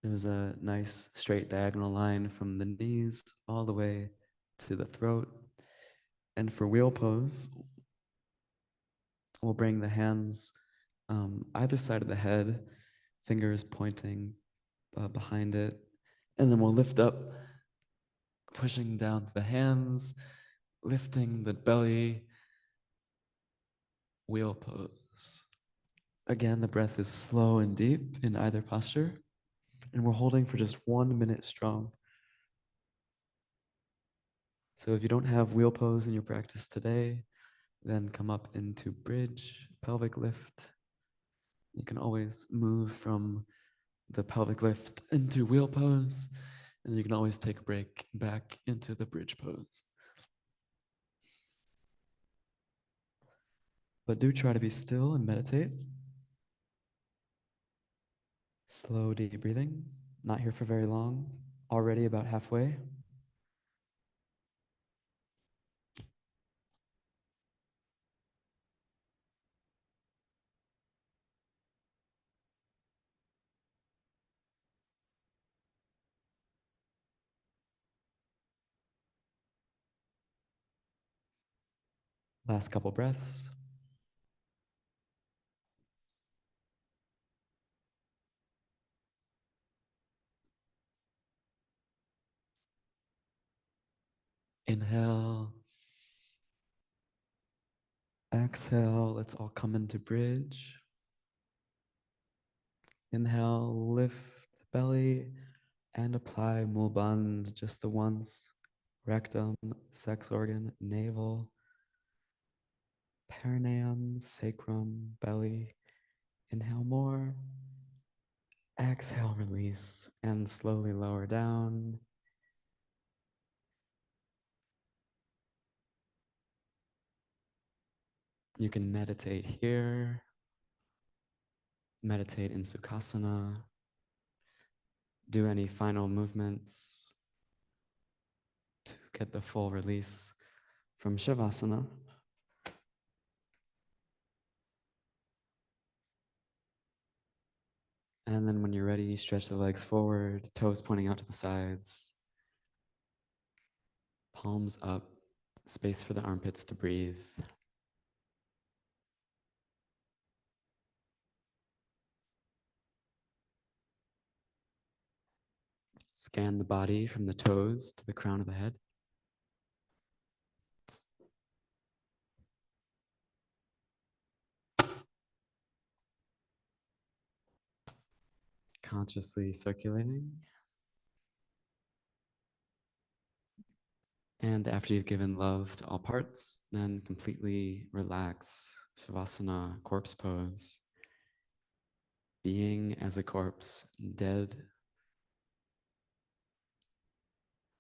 There's a nice straight diagonal line from the knees all the way to the throat. And for wheel pose, we'll bring the hands either side of the head, fingers pointing behind it. And then we'll lift up, pushing down the hands, lifting the belly, wheel pose. Again, the breath is slow and deep in either posture. And we're holding for just 1 minute strong. So if you don't have wheel pose in your practice today, then come up into bridge, pelvic lift. You can always move from the pelvic lift into wheel pose, and you can always take a break back into the bridge pose. But do try to be still and meditate. Slow, deep breathing. Not here for very long. Already about halfway. Last couple breaths. Inhale. Exhale. Let's all come into bridge. Inhale, lift the belly. And apply mulband just the once. Rectum, sex organ, navel, perineum, sacrum, belly. Inhale more. Exhale, release, and slowly lower down. You can meditate here, meditate in Sukhasana, do any final movements to get the full release from Shavasana. And then when you're ready, stretch the legs forward, toes pointing out to the sides, palms up, space for the armpits to breathe. Scan the body from the toes to the crown of the head. Consciously circulating. And after you've given love to all parts, then completely relax. Savasana, corpse pose. Being as a corpse, dead.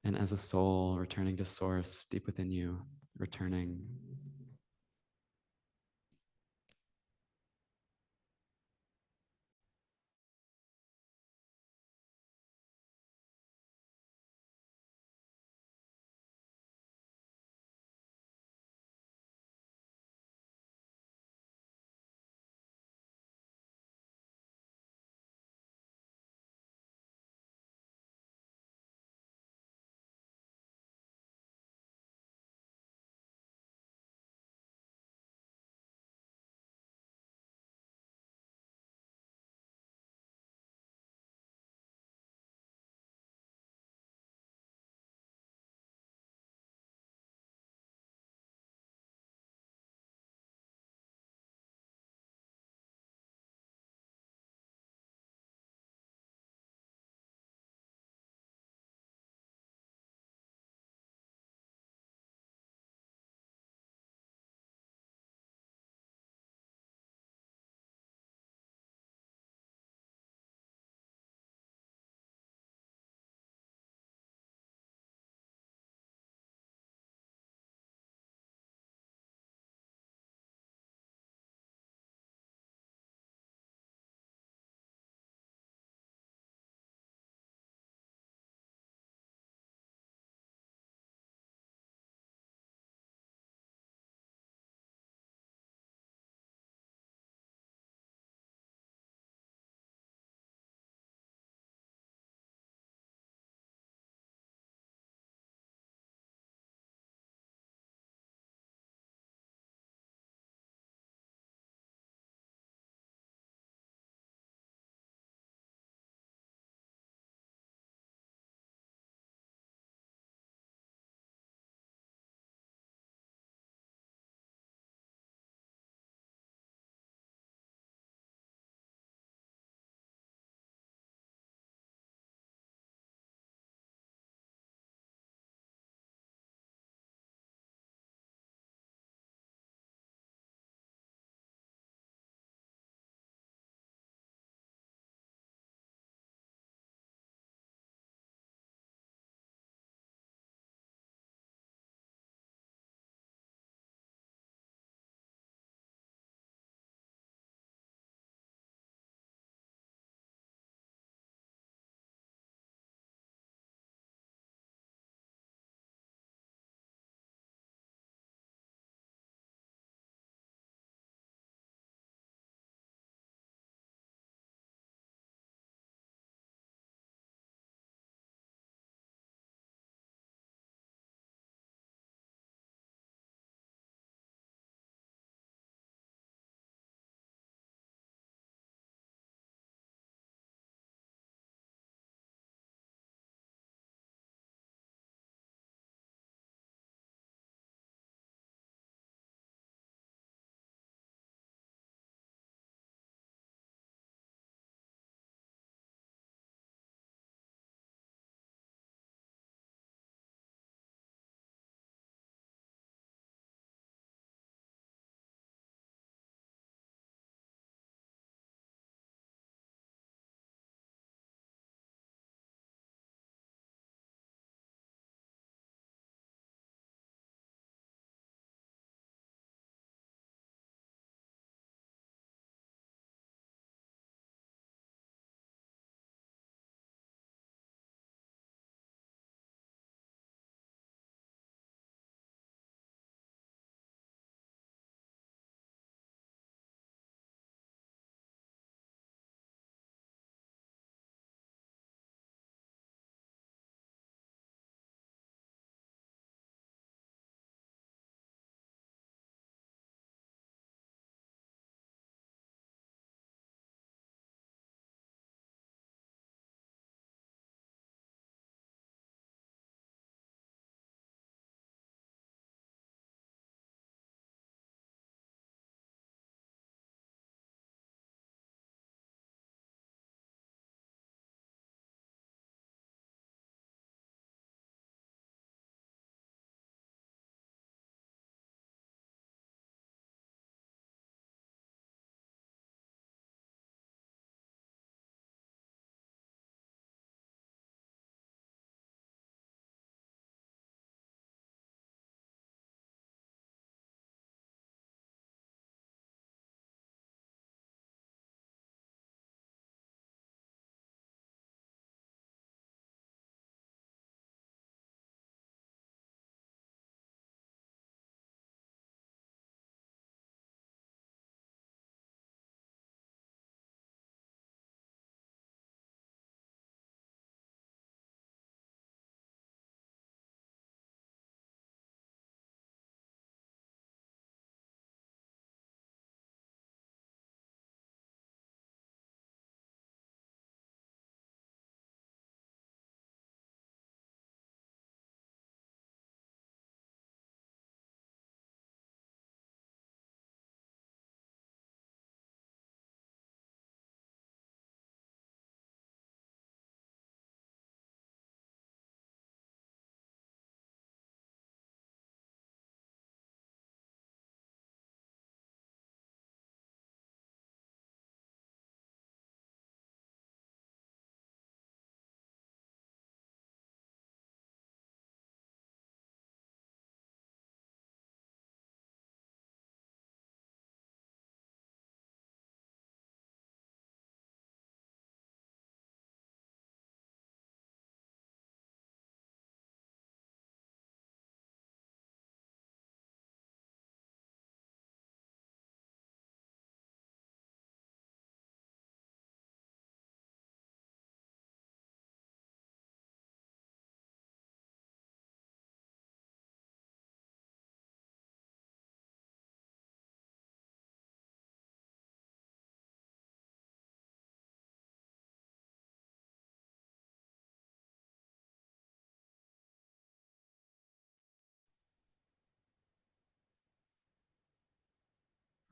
And as a soul, returning to source deep within you, returning.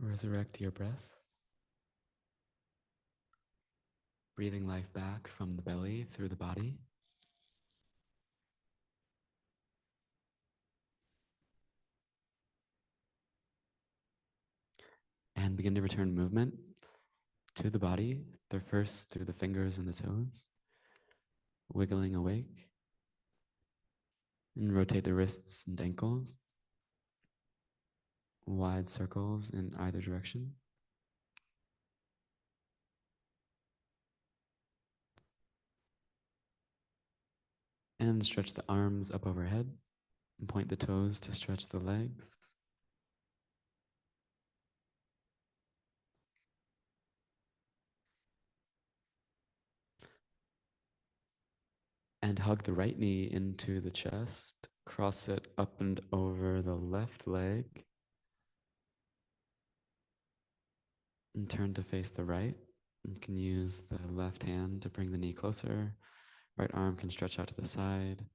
Resurrect your breath. Breathing life back from the belly through the body. And begin to return movement to the body, first through the fingers and the toes, wiggling awake. And rotate the wrists and ankles, wide circles in either direction. And stretch the arms up overhead and point the toes to stretch the legs. And hug the right knee into the chest, cross it up and over the left leg, and turn to face the right. You can use the left hand to bring the knee closer. Right arm can stretch out to the side,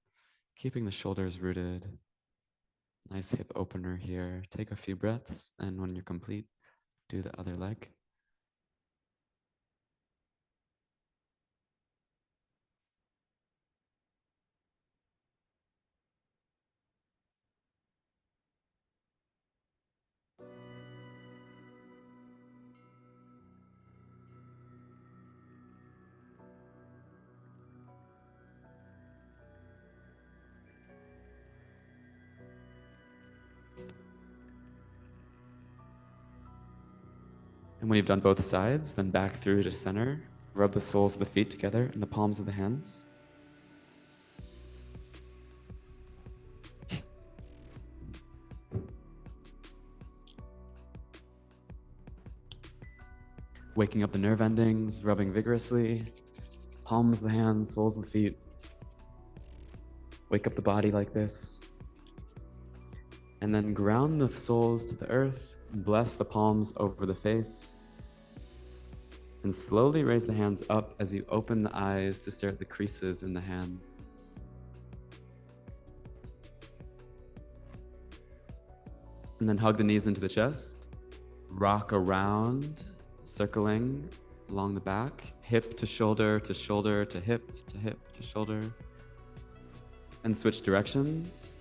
keeping the shoulders rooted. Nice hip opener here. Take a few breaths, and when you're complete, do the other leg. And when you've done both sides, then back through to center. Rub the soles of the feet together and the palms of the hands. Waking up the nerve endings, rubbing vigorously. Palms of the hands, soles of the feet. Wake up the body like this. And then ground the soles to the earth. Bless the palms over the face. And slowly raise the hands up as you open the eyes to stare at the creases in the hands. And then hug the knees into the chest. Rock around, circling along the back. Hip to shoulder to shoulder to hip to hip to shoulder. And switch directions.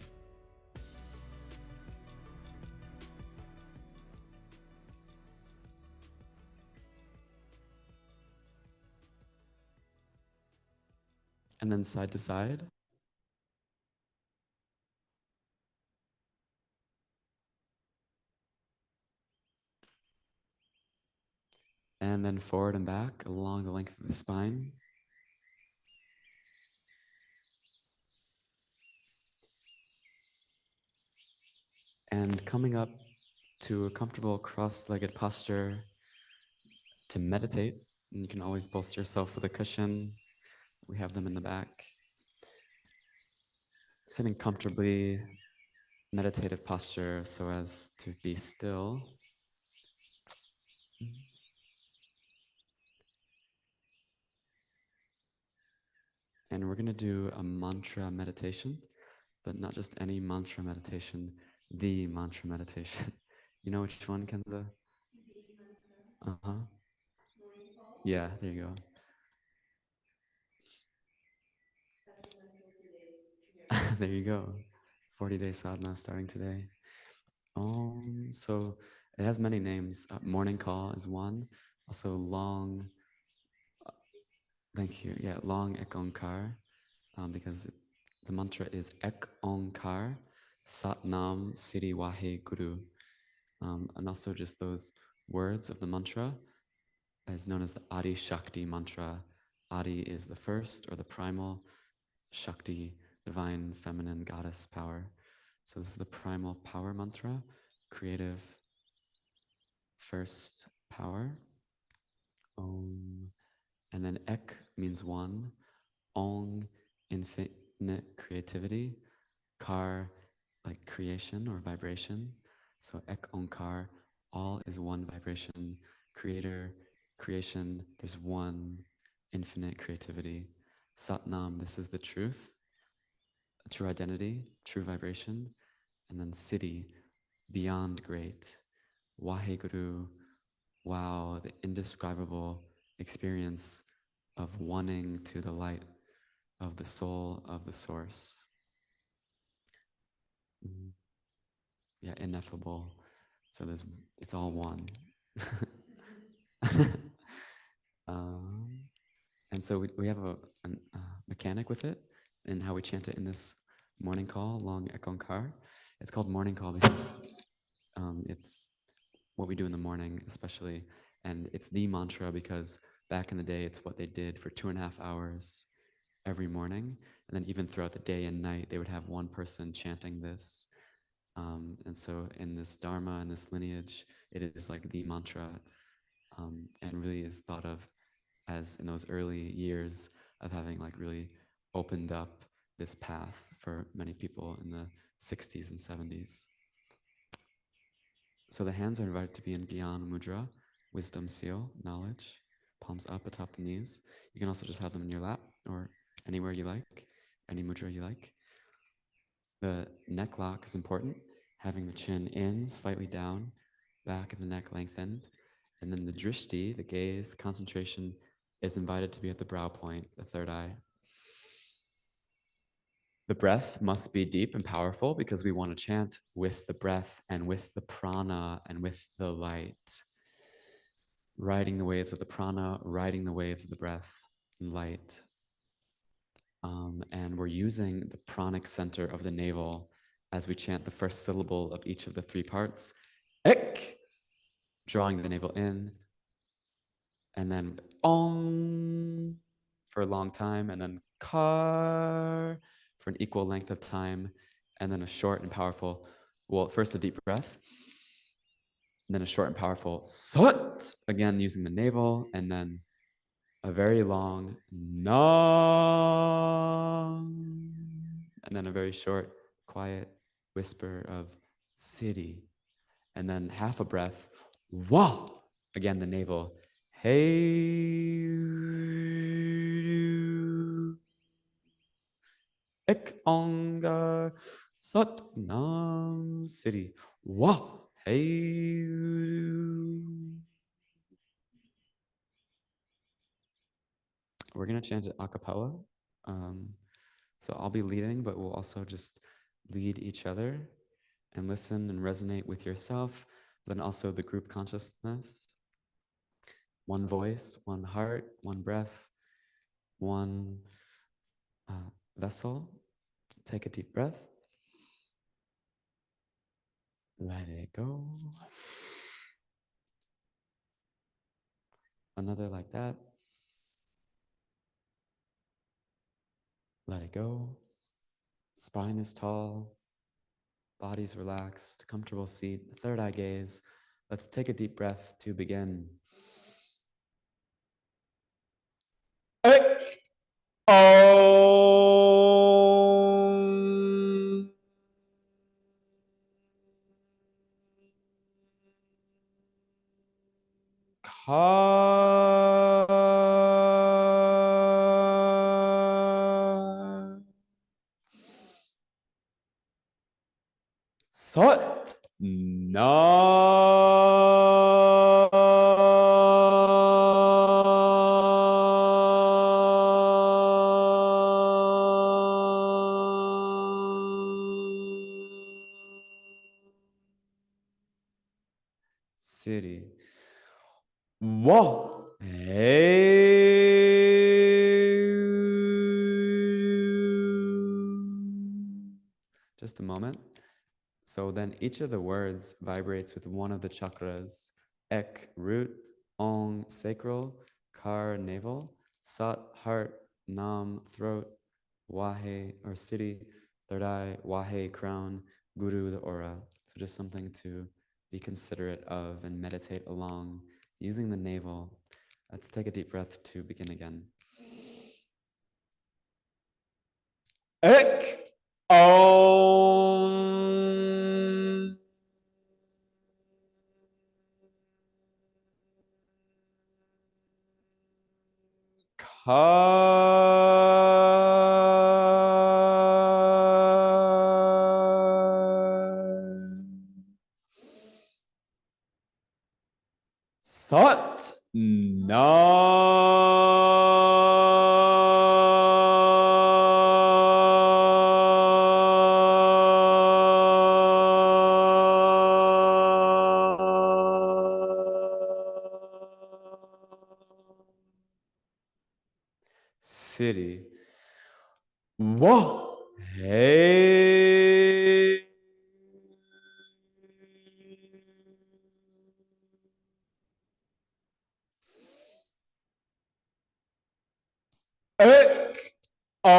And then side to side. And then forward and back along the length of the spine. And coming up to a comfortable cross-legged posture to meditate. And you can always bolster yourself with a cushion. We have them in the back. Sitting comfortably, meditative posture so as to be still. And we're going to do a mantra meditation, but not just any mantra meditation, the mantra meditation. You know which one, Kenza? Uh-huh. Yeah, there you go. There you go. 40-day sadhana starting today. So it has many names. Morning call is one. Also long, thank you. Yeah, long ek onkar, because the mantra is ek onkar, Satnaam Siri Wahe Guru. And also just those words of the mantra is known as the Adi Shakti mantra. Adi is the first or the primal, Shakti, divine, feminine, goddess power. So this is the primal power mantra, creative, first power. Om. And then ek means one, ong, infinite creativity, kar, like creation or vibration. So ek onkar, all is one vibration, creator, creation, there's one, infinite creativity. Satnam, this is the truth, true identity, true vibration. And then siddhi, beyond great, Waheguru, wow, the indescribable experience of wanting to the light of the soul of the source. Yeah, ineffable. So it's all one. And so we have a mechanic with it and how we chant it in this morning call, long ekonkar. It's called morning call because it's what we do in the morning, especially. And it's the mantra because back in the day, it's what they did for 2.5 hours every morning. And then even throughout the day and night, they would have one person chanting this. And so in this dharma and this lineage, it is like the mantra, and really is thought of as in those early years of having like really opened up this path for many people in the 60s and 70s. So the hands are invited to be in Gyan Mudra, wisdom seal, knowledge, palms up atop the knees. You can also just have them in your lap or anywhere you like, any mudra you like. The neck lock is important, having the chin in, slightly down, back of the neck lengthened. And then the drishti, the gaze, concentration, is invited to be at the brow point, the third eye. The breath must be deep and powerful because we want to chant with the breath and with the prana and with the light. Riding the waves of the prana, riding the waves of the breath and light. And we're using the pranic center of the navel as we chant the first syllable of each of the 3 parts. Ek, drawing the navel in, and then om for a long time, and then kar for an equal length of time, and then a short and powerful, well, first a deep breath, and then a short and powerful sut, again using the navel, and then a very long nam, and then a very short, quiet whisper of siddhi, and then half a breath, wah, again the navel, hey, ek anga, Satnaam, siddhi, wah, hey. We're going to chant it a cappella. So I'll be leading, but we'll also just lead each other and listen and resonate with yourself, then also the group consciousness. One voice, one heart, one breath, one vessel. Take a deep breath. Let it go. Another like that. Let it go. Spine is tall. Body's relaxed. Comfortable seat. Third eye gaze. Let's take a deep breath to begin. Ek, om. Ka. Sat. Na. City. Whoa. Hey. Just a moment. So then each of the words vibrates with one of the chakras. Ek, root, ong, sacral, kar, navel, sat, heart, nam, throat, wahe, or siddhi, third eye, wahe, crown, guru, the aura. So just something to be considerate of and meditate along using the navel. Let's take a deep breath to begin again. Ek, om. Ka. City. Whoa. Hey. Ek. Om.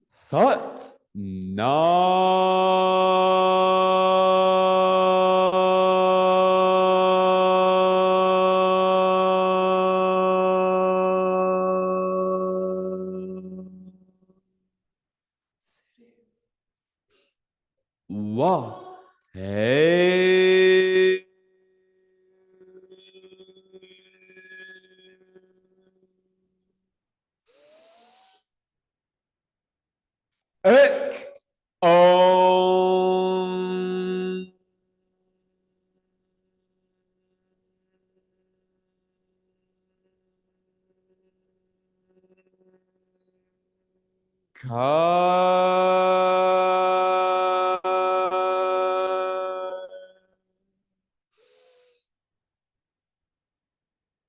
Sat Wa. Hey. Ek. Om.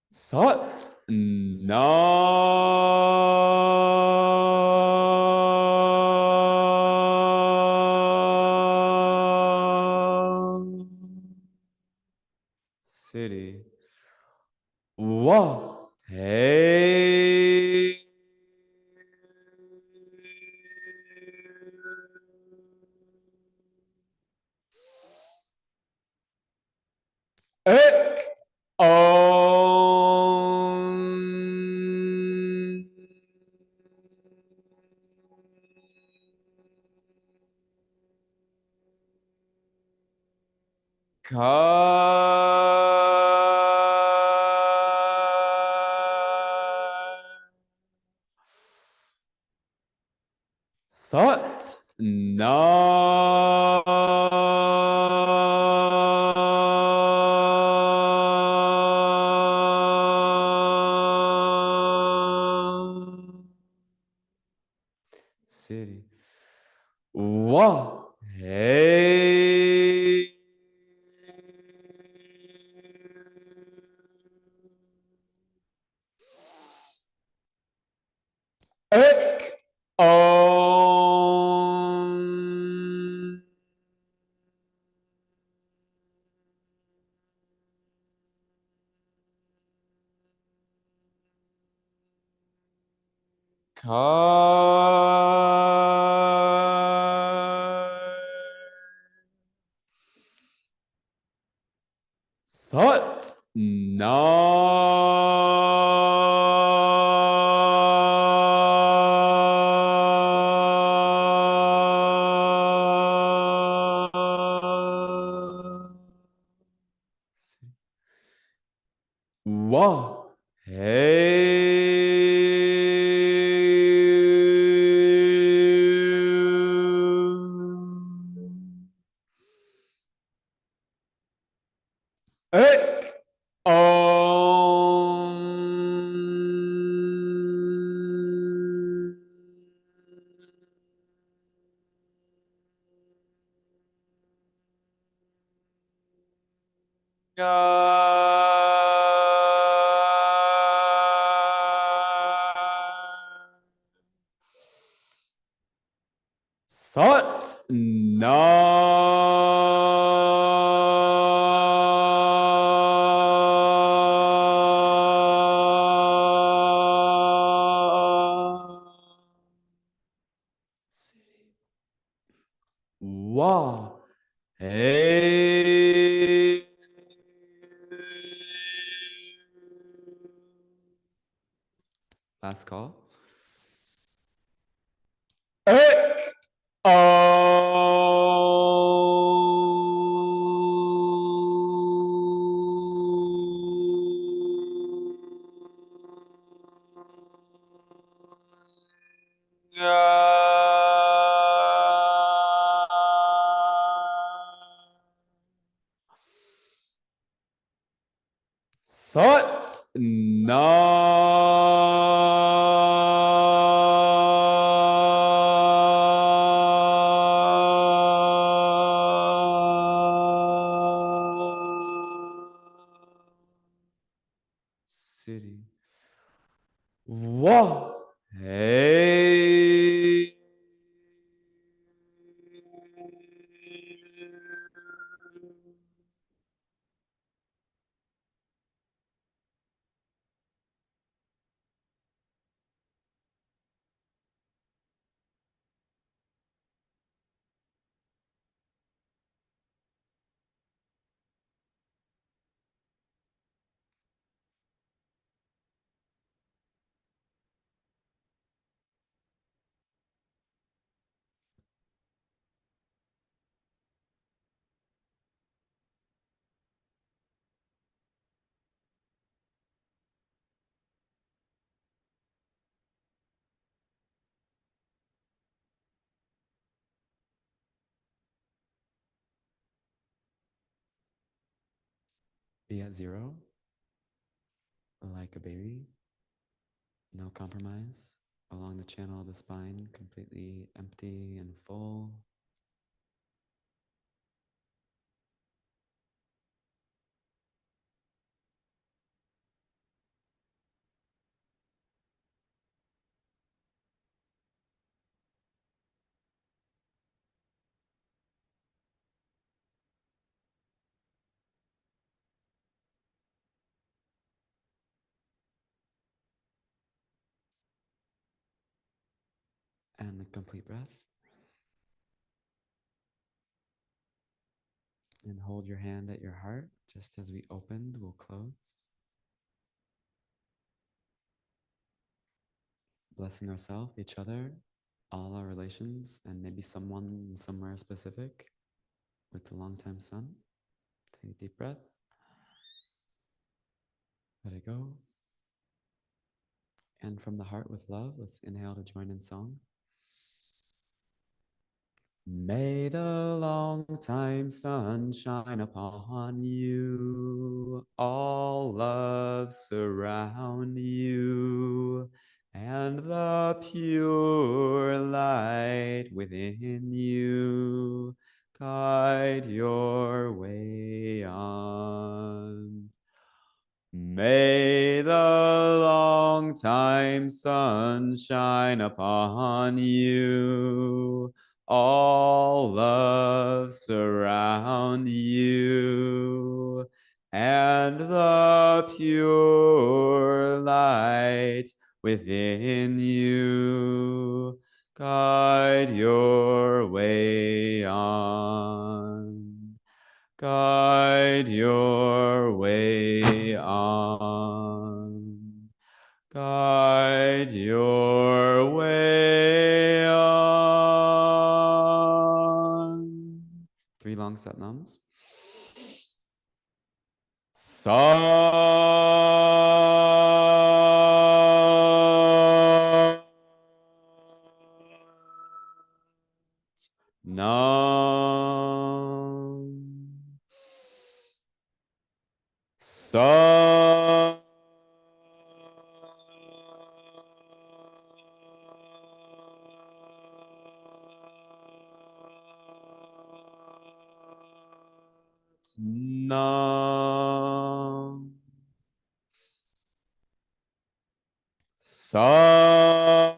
Sat Nam. City. Wa. Hey. Ek. Om. Sat Nam. City. Wa. Hey. Ek. Om. Sat Nam. Wa. Hey. Ek. Om. Sat Nam. Wa. Hey. Last call. Ek. Om. City. Whoa. Hey. Be at zero, like a baby. No compromise. Along the channel of the spine, completely empty and full. And a complete breath. And hold your hand at your heart. Just as we opened, we'll close. Blessing ourselves, each other, all our relations, and maybe someone somewhere specific with the long-time sun. Take a deep breath. Let it go. And from the heart with love, let's inhale to join in song. May the long time sun shine upon you, all love surround you, and the pure light within you guide your way on. May the long time sun shine upon you, all love surround you, and the pure light within you guide your way on. Guide your way on. Guide your way on. 3 long Satnams. Nam. Sa. Nam. Sa.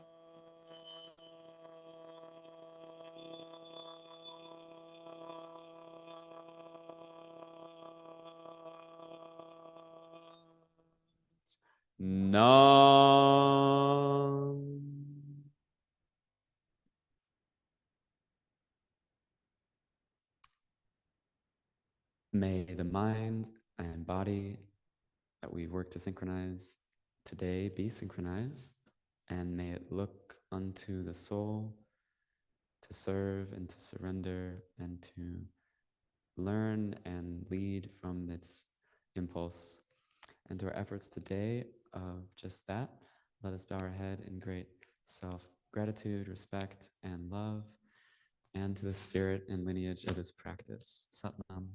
Nam. May the mind and body that we work to synchronize today be synchronized, and may it look unto the soul to serve and to surrender and to learn and lead from its impulse. And to our efforts today of just that, let us bow our head in great self-gratitude, respect, and love, and to the spirit and lineage of this practice. Satnam.